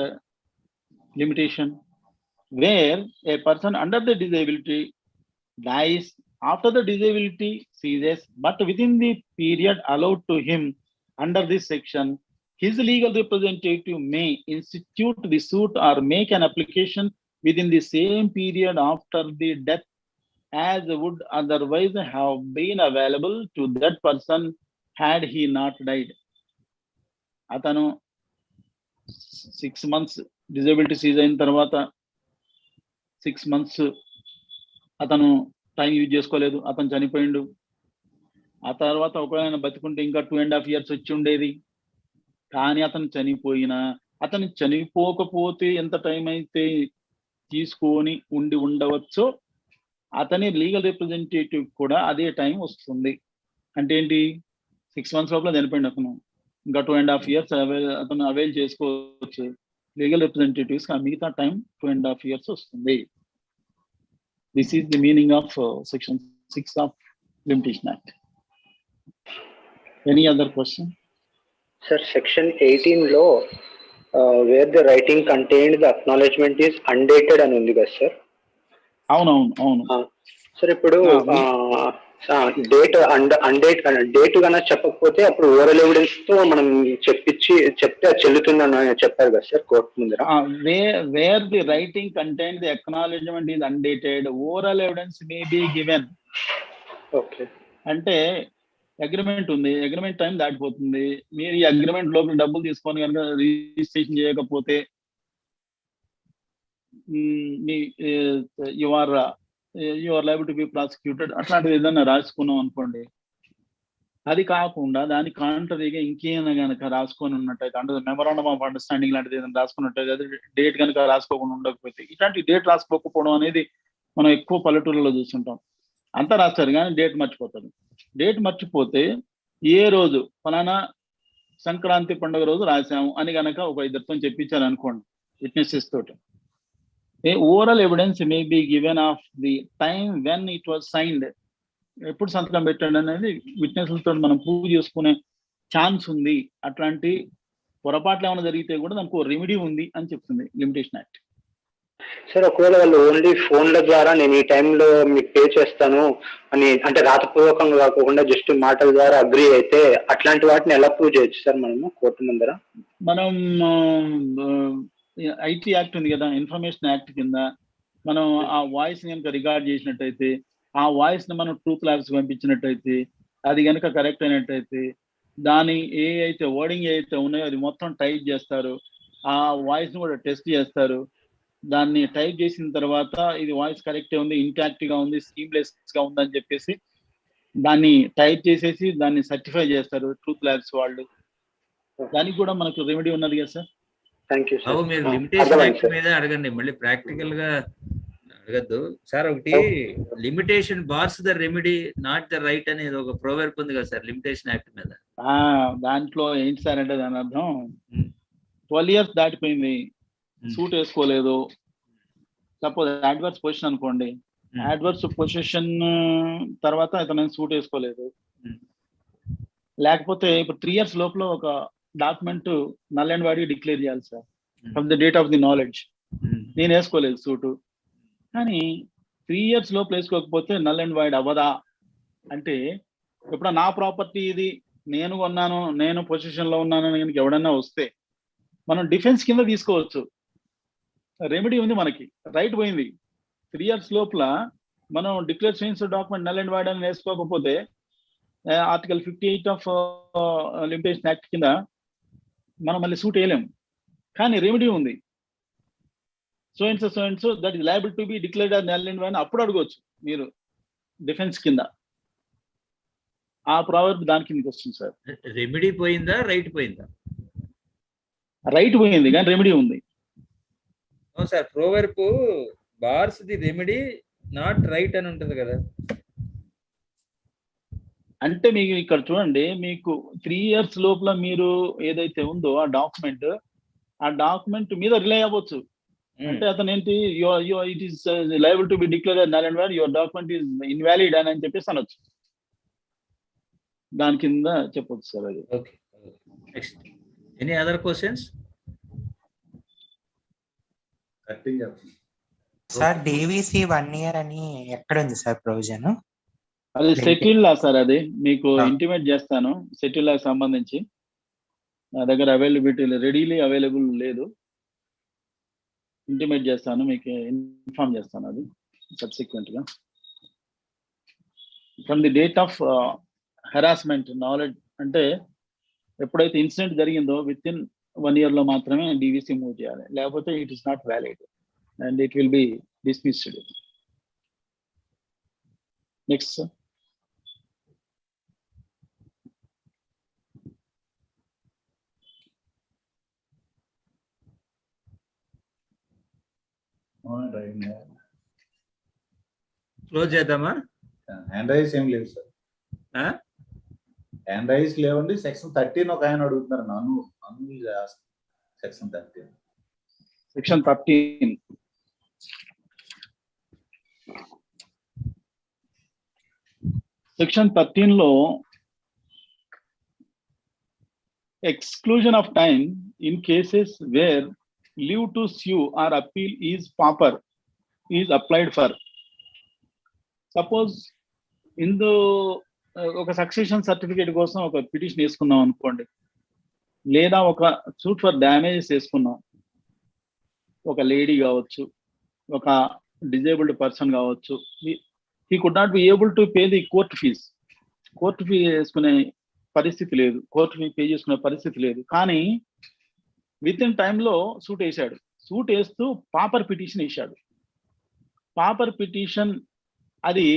limitation? Where a person under the disability dies after the disability ceases, but within the period allowed to him under this section, his legal representative may institute the suit or make an application within the same period after the death as would otherwise have been available to that person had he not died. అతను 6 months disability seize అయిన తర్వాత 6 months అతను time use చేసుకోలేదు, అతను చనిపోయిండు. ఆ తర్వాత ఒకవేళ బతికుంటే ఇంకా 2.5 years వచ్చి ఉండేది. కానీ అతను చనిపోయినా, అతను చనిపోకపోతే ఎంత టైం అయితే తీసుకొని ఉండవచ్చో అతని లీగల్ రిప్రజెంటేటివ్ కూడా అదే టైం వస్తుంది. అంటే ఏంటి, 6 months లోపల చనిపోయింది అతను, ఇంకా 2.5 years అతను అవైల్ చేసుకోవచ్చు. లీగల్ రిప్రజెంటేటివ్స్ ఆ మిగతా టైం 2.5 years వస్తుంది. This is the meaning of section 6 of Limitation Act. Any other question? Sir, section 18 లో where the writing contained the acknowledgement is undated అని ఉంది కదా సార్? అవును. సార్ ఇప్పుడు డేట్ డేట్ కన్నా చెప్పకపోతే అప్పుడు ఓరల్ ఎవిడెన్స్ తో మనం చెప్తే అది చెల్లుతుందని చెప్పారు కదా సార్ కోర్టు ముందర. Where the writing contain the acknowledgement is undated, oral evidence may be given. Okay, అంటే అగ్రిమెంట్ ఉంది, అగ్రిమెంట్ టైం దాటిపోతుంది, మీరు ఈ అగ్రిమెంట్ లోపల డబ్బులు తీసుకొని కనుక రిజిస్ట్రేషన్ చేయకపోతే you are liable to be prosecuted, అట్లాంటిది ఏదైనా రాసుకున్నాం అనుకోండి. అది కాకుండా దాని కాంట్రరీగా ఇంకేమైనా కనుక రాసుకొని ఉన్నట్టయితే, అంటే మెమరాండమ్ ఆఫ్ అండర్స్టాండింగ్ లాంటిది ఏదైనా రాసుకున్నట్టయితే, అది డేట్ కనుక రాసుకోకుండా ఉండకపోతే, ఇట్లాంటి డేట్ రాసుకోకపోవడం అనేది మనం ఎక్కువ పల్లెటూరులో చూస్తుంటాం. అంతా రాస్తారు కానీ డేట్ మర్చిపోతారు. డేట్ మర్చిపోతే ఏ రోజు ఫలానా సంక్రాంతి పండుగ రోజు రాశాము అని గనక ఒక ఇద్దరితో చెప్పించారు అనుకోండి, విట్నెసెస్ తోటి. Overall evidence may be given of the time when it was signed, ఎప్పుడు సంతకం పెట్టండి అనేది విట్నెస్లతో మనం ప్రూవ్ చేసుకునే ఛాన్స్ ఉంది. అట్లాంటి పొరపాట్లు ఏమైనా జరిగితే కూడా దానికి రెమెడీ ఉంది అని చెప్తుంది లిమిటేషన్ యాక్ట్. సార్ ఒకవేళ వాళ్ళు ఓన్లీ ఫోన్ల ద్వారా నేను ఈ టైంలో మీకు పే చేస్తాను అని, అంటే రాతపూర్వకంగా కాకుండా జస్ట్ మాటల ద్వారా అగ్రి అయితే, అట్లాంటి వాటిని ఎలా ప్రూవ్ చేయొచ్చు సార్ మనము కోర్టు ముందర? మనం ఐటీ యాక్ట్ ఉంది కదా, ఇన్ఫర్మేషన్ యాక్ట్ కింద మనం ఆ వాయిస్ కనుక రికార్డ్ చేసినట్టయితే, ఆ వాయిస్ ని మనం ట్రూత్ ల్యాబ్స్ పంపించినట్టయితే, అది కనుక కరెక్ట్ అయినట్టయితే, దాని అయితే వర్డింగ్ ఏదైతే ఉన్నాయో అది మొత్తం టైప్ చేస్తారు, ఆ వాయిస్ ని కూడా టెస్ట్ చేస్తారు. దాన్ని టైప్ చేసిన తర్వాత ఇది వాయిస్ కరెక్ట్ ఉంది, ఇంటాక్ట్ గా ఉంది, స్కీమ్లెస్ గా ఉంది అని చెప్పేసి దాన్ని టైప్ చేసేసి దాన్ని సర్టిఫై చేస్తారు ట్రూత్ ల్యాబ్స్ వాళ్ళు. దానికి కూడా మనకు రెమెడీ ఉన్నది కదా సార్. Thank you sir. మీరు లిమిటేషన్ యాక్ట్ మీద అడగండి, మళ్ళీ ప్రాక్టికల్ గా అడగద్దు సార్. ఒకటి limitation bars the remedy not the right అనేది ఒక ప్రోవర్బ్ ఉంది కదా సార్ లిమిటేషన్ యాక్ట్ మీద. దాంట్లో ఏంటి సార్ అంటే దాని అర్థం 12 years దాటిపోయింది, సూట్ వేసుకోలేదు, సపోజ్ అడ్వర్స్ పొజిషన్ అనుకోండి, అడ్వర్స్ పొజిషన్ తర్వాత అతను సూట్ వేసుకోలేదు, లేకపోతే ఇప్పుడు 3 years లోపల ఒక document null and void declare చేయాలి sir from the date of the knowledge. నేను వేసుకోలేదు సూటు, కానీ 3 years లోపల వేసుకోకపోతే నల్ అండ్ వాయిడ్ అవ్వదా అంటే, ఇప్పుడు నా ప్రాపర్టీ ఇది, నేను కొన్నాను, నేను పొజిషన్ లో ఉన్నానని కనుక ఎవడన్నా వస్తే మనం డిఫెన్స్ కింద తీసుకోవచ్చు. రెమెడీ ఉంది మనకి, రైట్ పోయింది. 3 years లోపల మనం డిక్లేర్ చేయించిన డాక్యుమెంట్ నల్ అండ్ వాయిడ్ అని వేసుకోకపోతే ఆర్టికల్ 58 ఆఫ్ లిమిటేషన్ యాక్ట్ కింద మనం మళ్ళీ సూట్ వేయలేము. కానీ రెమెడీ ఉంది, so and so that is liable to be declared as null and void అప్పుడు అడగవచ్చు మీరు డిఫెన్స్ కింద. ఆ ప్రావర్బ్ దాని కిందకి వస్తుంది సార్. రెమెడీ పోయిందా రైట్ పోయిందా? రైట్ పోయింది కానీ రెమెడీ ఉంది. Sir proverb bars the remedy not right అని ఉంటుంది కదా. అంటే మీకు ఇక్కడ చూడండి, మీకు 3 years లోపల మీరు ఏదైతే ఉందో ఆ డాక్యుమెంట్ మీద రిలై అవ్వచ్చు. అంటే అతను ఏంటి, it is liable to be declared null and void, your document is invalid అని చెప్పేసి అనొచ్చు. దాని కింద చెప్పొచ్చు సార్ అది. Okay, next any other questions? Sir DVC 1 year అని ఎక్కడ ఉంది సార్ ప్రొవిజన్? అది సెటిల్ లా సార్, అది మీకు ఇంటిమేట్ చేస్తాను. సెటిల్ లా సంబంధించి నా దగ్గర అవైలబిలిటీ రెడీలీ అవైలబుల్ లేదు, ఇంటిమేట్ చేస్తాను, మీకు ఇన్ఫార్మ్ చేస్తాను అది సబ్సిక్వెంట్ గా. From the date of harassment knowledge అంటే ఎప్పుడైతే ఇన్సిడెంట్ జరిగిందో విత్ ఇన్ 1 year లో మాత్రమే డివిసి మూవ్ చేయాలి, లేకపోతే it is not valid and it will be dismissed. Next sir. Close చేద్దామా? హ్యాండ్ రైస్ ఏం లేవు సార్, హ్యాండ్ రైస్ లేవండి. సెక్షన్ 13 ఒక ఆయన అడుగుతున్నారు, నన్ను సెక్షన్ 13. సెక్షన్ 13 సెక్షన్ 13 లో exclusion of time in cases where leave to sue or appeal is proper is applied for. Suppose ఇందు ఒక సక్సెషన్ సర్టిఫికేట్ కోసం ఒక పిటిషన్ వేసుకున్నాం అనుకోండి, లేదా ఒక సూట్ ఫర్ డ్యామేజెస్ వేసుకున్నాం, ఒక లేడీ కావచ్చు, ఒక డిజేబుల్డ్ పర్సన్ కావచ్చు, he could not be able to pay the court fees. Court fee వేసుకునే పరిస్థితి లేదు, కోర్టు ఫీ పే చేసుకునే పరిస్థితి లేదు. కానీ విత్ ఇన్ టైంలో సూట్ వేసాడు, సూట్ వేస్తూ పాపర్ పిటిషన్ వేసాడు. పాపర్ పిటిషన్, అది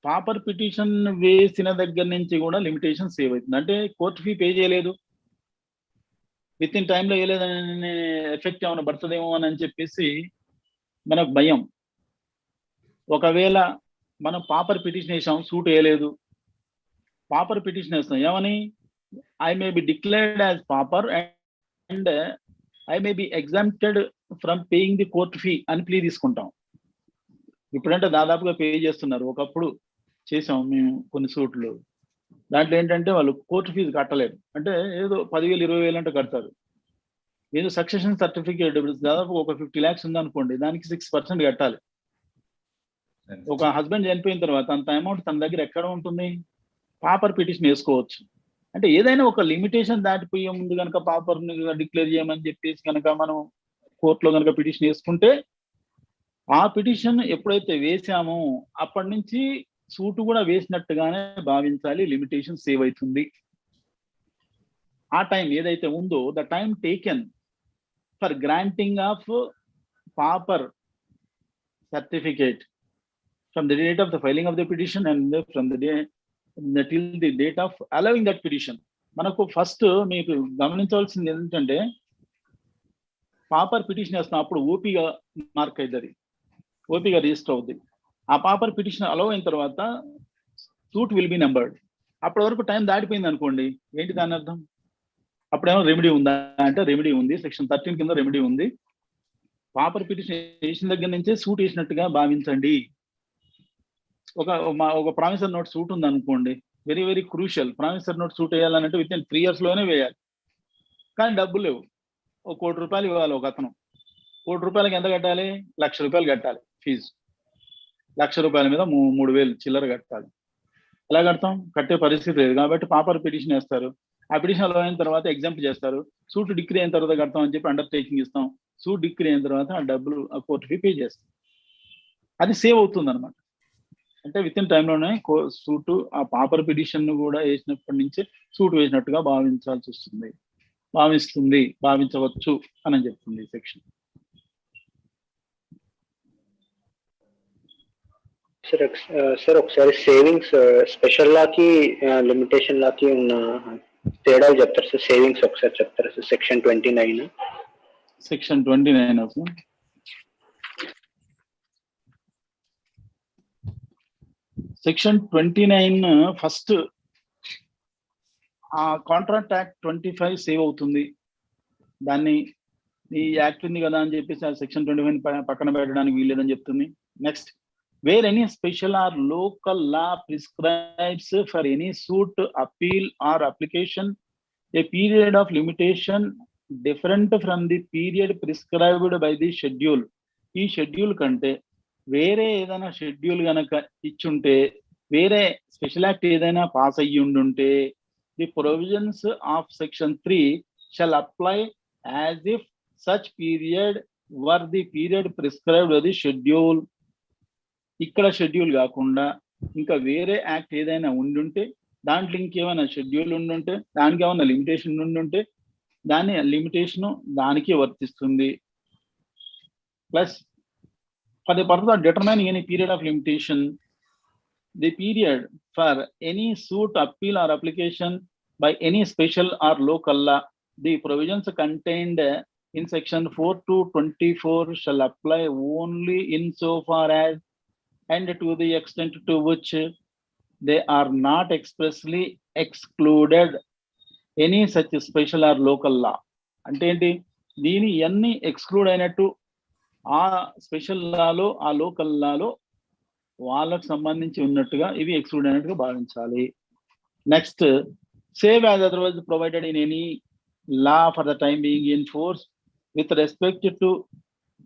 పాపర్ పిటిషన్ వేసిన దగ్గర నుంచి కూడా లిమిటేషన్ సేవ్ అవుతుంది. అంటే కోర్టు ఫీ పే చేయలేదు, విత్ ఇన్ టైంలో వేయలేదని ఎఫెక్ట్ ఏమైనా పడుతుందేమో అని చెప్పేసి మనకు భయం. ఒకవేళ మనం పాపర్ పిటిషన్ వేసాం, సూట్ వేయలేదు, పాపర్ పిటిషన్ వేస్తాం ఏమని, I may be declared as pauper and I may be exempted from paying the court fee అని ప్లీ తీసుకుంటాం. ఇప్పుడంటే దాదాపుగా పే చేస్తున్నారు. ఒకప్పుడు చేసాం మేము కొన్ని సూట్లు, దాంట్లో ఏంటంటే వాళ్ళు కోర్టు ఫీజు కట్టలేరు, అంటే ఏదో 10,000 20,000 అంటే కడతారు. ఏదో సక్సెషన్ సర్టిఫికేట్ దాదాపు ఒక 50 lakhs ఉందనుకోండి, దానికి 6% కట్టాలి. ఒక హస్బెండ్ చనిపోయిన తర్వాత అంత అమౌంట్ తన దగ్గర ఎక్కడ ఉంటుంది? పాపర్ పిటిషన్ వేసుకోవచ్చు. అంటే ఏదైనా ఒక లిమిటేషన్ దాటిపోయే ముందు కనుక పాపర్ని డిక్లేర్ చేయమని చెప్పేసి కనుక మనం కోర్టులో కనుక పిటిషన్ వేసుకుంటే, ఆ పిటిషన్ ఎప్పుడైతే వేసామో అప్పటి నుంచి సూటు కూడా వేసినట్టుగానే భావించాలి, లిమిటేషన్ సేవ్ అవుతుంది. ఆ టైం ఏదైతే ఉందో, the time taken for granting of pauper certificate from the date of the filing of the petition and from the day till the date of allowing that petition. మనకు first మీకు గమనించవలసింది ఏంటంటే, పాపర్ petition వేస్తున్నాం అప్పుడు ఓపీగా mark అవుతుంది, ఓపీగా register అవుతుంది. ఆ పాపర్ petition allow అయిన తర్వాత సూట్ విల్ బి నెంబర్డ్. అప్పటి వరకు టైం దాటిపోయింది అనుకోండి, ఏంటి దాని అర్థం? అప్పుడేమో రెమెడీ ఉందా అంటే రెమెడీ ఉంది, సెక్షన్ 13 కింద రెమెడీ ఉంది. పాపర్ పిటిషన్ వేసిన దగ్గర నుంచే సూట్ వేసినట్టుగా భావించండి. ఒక ప్రామిసర్ నోట్ సూట్ ఉంది అనుకోండి, very very crucial. Promissory note suit వేయాలంటే విత్ ఇన్ 3 years లోనే వేయాలి, కానీ డబ్బులు లేవు. ₹1 కోటి ఇవ్వాలి ఒక అతను. ₹1 కోటికి ఎంత కట్టాలి? ₹1,00,000 కట్టాలి ఫీజు. ₹1,00,000 మీద 3,000 చిల్లర కట్టాలి. ఎలా కడతాం? కట్టే పరిస్థితి లేదు కాబట్టి పాపర్ పిటిషన్ వేస్తారు. ఆ పిటిషన్ అయిన తర్వాత ఎగ్జాంప్ట్ చేస్తారు. సూట్ డిగ్రీ అయిన తర్వాత కడతాం అని చెప్పి అండర్టేకింగ్ ఇస్తాం. సూట్ డిగ్రీ అయిన తర్వాత ఆ డబ్బులు ఆ కోర్టు ఫీ పే చేస్తాం. అది సేవ్ అవుతుంది అనమాట. అంటే విత్ ఇన్ టైంలోనే సూటు ఆ పాపర్ పిటిషన్ కూడా వేసినప్పటి నుంచే సూట్ వేసినట్టుగా భావించవచ్చు అని చెప్తుంది సెక్షన్. సార్ ఒకసారి సేవింగ్స్ స్పెషల్ లాకి లిమిటేషన్ లాకి ఉన్న తేడాలు చెప్తారు సార్? సేవింగ్స్ ఒకసారి చెప్తారా sir? Section 29. Section 29 section 29 first ఆ కాంట్రాక్ట్ యాక్ట్ 25 సేవ్ అవుతుంది. దాన్ని ఈ యాక్ట్ ఉంది కదా అని చెప్పేసి ఆ సెక్షన్ 25 పక్కన పెట్టడానికి వీల్లేదని చెప్తుంది. Next, where any special or local law prescribes for any suit, appeal or application a period of limitation different from the period prescribed by the schedule. ఈ షెడ్యూల్ కంటే వేరే ఏదైనా షెడ్యూల్ కనుక ఇచ్చుంటే, వేరే స్పెషల్ యాక్ట్ ఏదైనా పాస్ అయ్యి ఉండుంటే, the provisions of section 3 shall apply as if such period were the period prescribed the schedule. ఇక్కడ షెడ్యూల్ కాకుండా ఇంకా వేరే యాక్ట్ ఏదైనా ఉండుంటే, దాంట్లో ఇంకేమైనా షెడ్యూల్ ఉండుంటే, దానికి ఏమైనా లిమిటేషన్ ఉండుంటే, దాని లిమిటేషన్ దానికి వర్తిస్తుంది. Plus for the purpose of determining any period of limitation, the period for any suit, appeal or application by any special or local law, the provisions contained in section 4 to 24 shall apply only insofar as and to the extent to which they are not expressly excluded any such special or local law. అంటే ఏంటి? దీని అన్ని exclude అయినట్టు ఆ special లాలో ఆ local లాలో వాళ్ళకు సంబంధించి ఉన్నట్టుగా ఇవి ఎక్స్క్లూడ్ అయినట్టుగా భావించాలి. Next, save as otherwise provided in any law for the time being in force with respect to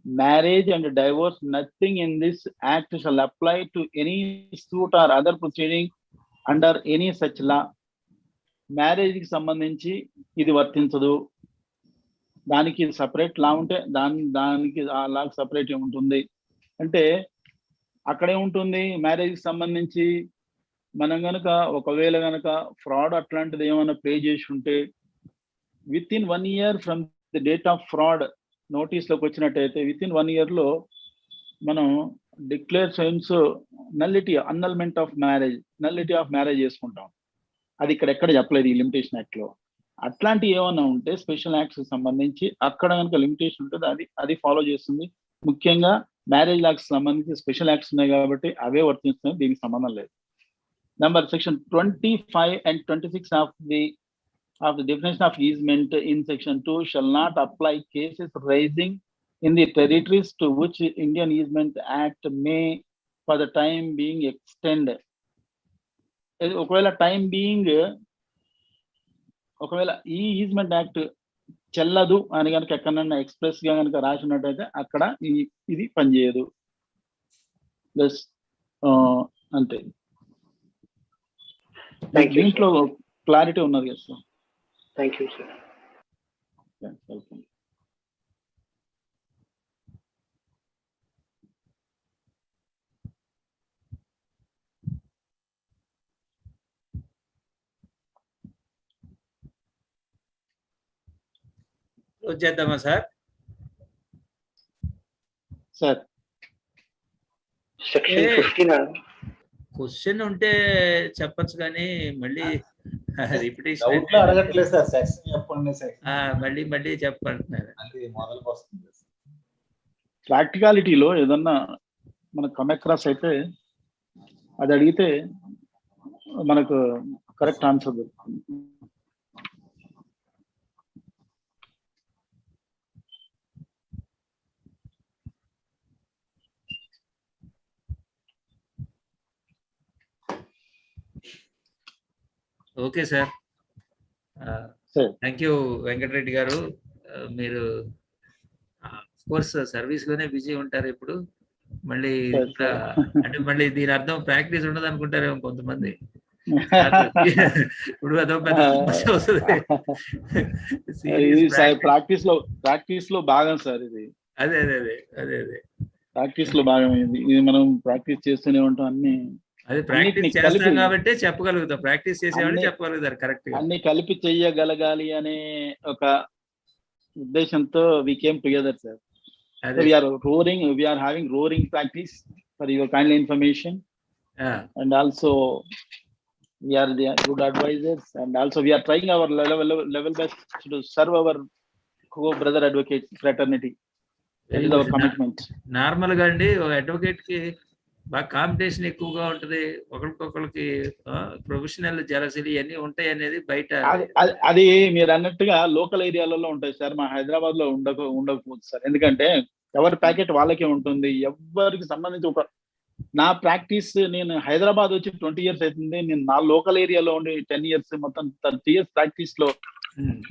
marriage and divorce, nothing in this act shall apply to any suit or other proceeding under any such law. మ్యారేజ్కి సంబంధించి ఇది వర్తించదు, దానికి separate లా ఉంటే దానికి ఆ లాకి separate ఉంటుంది. అంటే అక్కడే ఉంటుంది. మ్యారేజ్కి సంబంధించి మనం కనుక ఒకవేళ కనుక ఫ్రాడ్ అట్లాంటిది ఏమైనా పే చేసి ఉంటే, within 1 year from the date of fraud నోటీస్లోకి వచ్చినట్టయితే, విత్ ఇన్ 1 year మనం డిక్లేర్షన్స్ అన్నల్మెంట్ ఆఫ్ మ్యారేజ్ చేసుకుంటాం. అది ఇక్కడ ఎక్కడ చెప్పలేదు ఈ లిమిటేషన్ యాక్ట్ లో. అట్లాంటివి ఏమన్నా ఉంటే స్పెషల్ యాక్ట్స్ సంబంధించి అక్కడ కనుక లిమిటేషన్ ఉంటుంది, అది ఫాలో చేస్తుంది. ముఖ్యంగా మ్యారేజ్ యాక్ట్స్ సంబంధించి స్పెషల్ యాక్ట్స్ ఉన్నాయి కాబట్టి అవే వర్తిస్తున్నాయి, దీనికి సంబంధం లేదు. Number section 25 and 26 of the of the definition of easement in section 2 shall not apply cases rising in the territories to which Indian Easement Act may for the time being extend. ఒకవేళ time being ఒకవేళ ఈ easement act చెల్లదు అని కనుక ఎక్కడన్నా express గా కనుక రాసినట్టయితే అక్కడ ఇది పనిచేయదు. ప్లస్ అంతే. దీంట్లో క్లారిటీ ఉన్నది కదా sir. Thank you sir. Welcome. వచ్చేద్దామా సార్? సార్ సెక్షన్ 15 క్వశ్చన్ ఉంటే చెప్పచ్చు కానీ మళ్ళీ రిపిటేషన్ డౌట్ లో అడగట్లేదు సార్. సెక్షన్ చెప్పండి సార్. మళ్ళీ మళ్ళీ చెప్పంటున్నారు. అది మొదలుకు వస్తుంది. ప్రాక్టికాలిటీలో ఏదన్నా మనకు కమ్ అక్రాస్ అయితే అది అడిగితే మనకు కరెక్ట్ ఆన్సర్ దొరుకుతుంది. Okay sir. Thank you Venkatareddy గారు. మీరు కోర్స్ సర్వీస్ లోనే బిజీ ఉంటారు ఇప్పుడు. మళ్ళీ అంటే మళ్ళీ దీని అర్థం ప్రాక్టీస్ ఉండదు అనుకుంటారేమో కొంతమంది. ఇప్పుడు అదో పెద్ద సమస్య వస్తుంది. ప్రాక్టీస్ లో భాగం సార్ ఇది. అదే అదే అదే అదే అదే ప్రాక్టీస్ లో భాగమైంది ఇది. మనం ప్రాక్టీస్ చేస్తూనే ఉంటాం. అన్ని అది ప్రాక్టీస్ చేస్తాం కాబట్టి చెప్పగలుగుతాం. ప్రాక్టీస్ చేసేవాళ్ళు చెప్పగలుగుతారు కరెక్ట్ గా. అన్ని కలిపి చెయ్యగలగాలి అనే ఒక ఉద్దేశంతో we came together sir. So we are having roaring practice for your kindly information. And also we are the good advisors, and also we are trying our level best to serve our co-brother advocates fraternity. That is our commitment. Normal గా అండి ఒక advocate కి బాగా competition ఎక్కువగా ఉంటది. ఒకరికొకరికి professional జలసీలు ఇవన్నీ ఉంటాయి అనేది బయట. అది మీరు అన్నట్టుగా లోకల్ ఏరియాలలో ఉంటాయి సార్. మా హైదరాబాద్ లో ఉండకపోవచ్చు సార్. ఎందుకంటే ఎవరి ప్యాకెట్ వాళ్ళకే ఉంటుంది. ఎవరికి సంబంధించి ఒక నా ప్రాక్టీస్ నేను హైదరాబాద్ వచ్చి 20 years అవుతుంది. నేను నా లోకల్ ఏరియాలో ఉండి 10 years, మొత్తం 30 years ప్రాక్టీస్ లో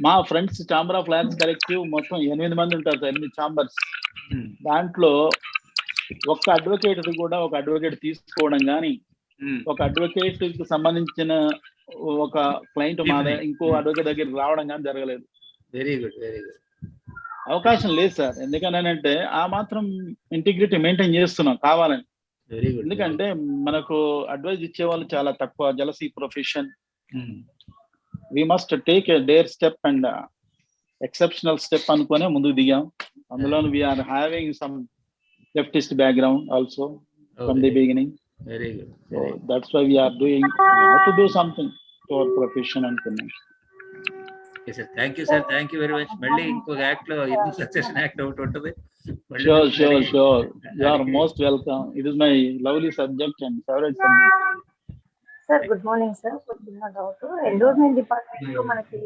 మా friends chamber of lawyers collective మొత్తం 8 మంది ఉంటారు సార్. 8 ఛాంబర్స్. దాంట్లో ఒక్క అడ్వకేట్ కూడా ఒక అడ్వకేట్ తీసుకోవడం కానీ, ఒక అడ్వకేట్ కి సంబంధించిన ఒక క్లయింట్ మా ఇంకో అడ్వకేట్ దగ్గరికి రావడం కానీ జరగలేదు. Very good, very good. అవకాశం లేదు సార్. ఎందుకనంటే ఆ మాత్రం ఇంటిగ్రిటీ మెయింటైన్ చేస్తున్నాం కావాలని. Very good. ఎందుకంటే మనకు అడ్వైజ్ ఇచ్చే వాళ్ళు చాలా తక్కువ. Jealousy profession. We must take a dare step and exceptional step అనుకునే ముందుకు దిగాం. అందులో we are having some leftist background also from the beginning. Very good. So that's why we are doing. We have to do something to our profession and connection. Okay sir, thank you sir, thank you very much. మళ్ళీ ఇంకొక act లో Hindu succession act ఒకటి ఉంటుంది. Sure. You are most welcome. It is my lovely subject and favorite subject. Sir, good morning sir. Enrollment department లో మనకి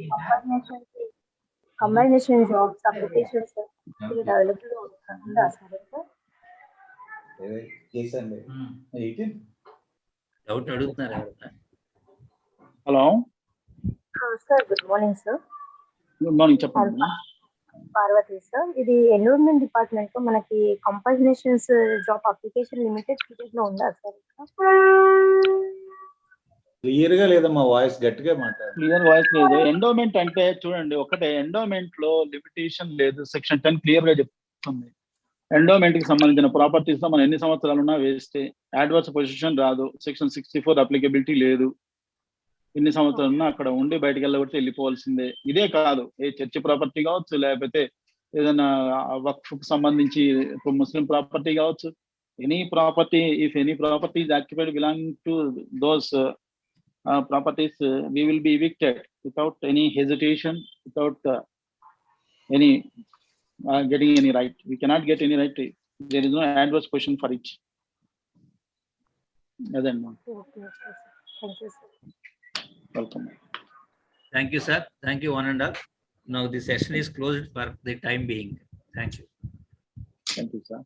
combination jobs applications available ఉందా sir? Doubt అడుగుతున్నారు. Hello sir, good morning sir. Good morning, చెప్పండి. Parvati sir, ఇది enrolment department లో మనకి కంపల్సనేషన్స్ job application limited period లో ఉందా సార్? క్లియర్ గా లేదమ్మా, వాయిస్ గట్టిగా మాట్లాడు. క్లియర్ వాయిస్ లేదు. ఎండోమెంట్ అంటే చూడండి, ఒకటే ఎండోమెంట్ లో లిమిటేషన్ లేదు. సెక్షన్ 10 క్లియర్ గా చెప్తుంది. ఎండోమెంట్ కి సంబంధించిన ప్రాపర్టీస్ లో మనం ఎన్ని సంవత్సరాలు ఉన్నా వేస్తే అడ్వర్స్ పొజిషన్ రాదు. సెక్షన్ 64 అప్లికబిలిటీ లేదు. ఎన్ని సంవత్సరాలు ఉన్నా అక్కడ ఉండి బయటకు వెళ్ళబట్టి వెళ్ళిపోవాల్సిందే. ఇదే కాదు, ఏ చర్చ్ ప్రాపర్టీ కావచ్చు, లేకపోతే ఏదైనా వక్ఫ్ కు సంబంధించి ముస్లిం ప్రాపర్టీ కావచ్చు. Any property, if any property is occupied belonging to those properties, we will be evicted without any hesitation, without any getting any right. We cannot get any right. There is no adverse position for it. Okay, sir. Thank you, sir. Welcome. Thank you, sir. Thank you, one and all. Now the session is closed for the time being. Thank you. Thank you, sir.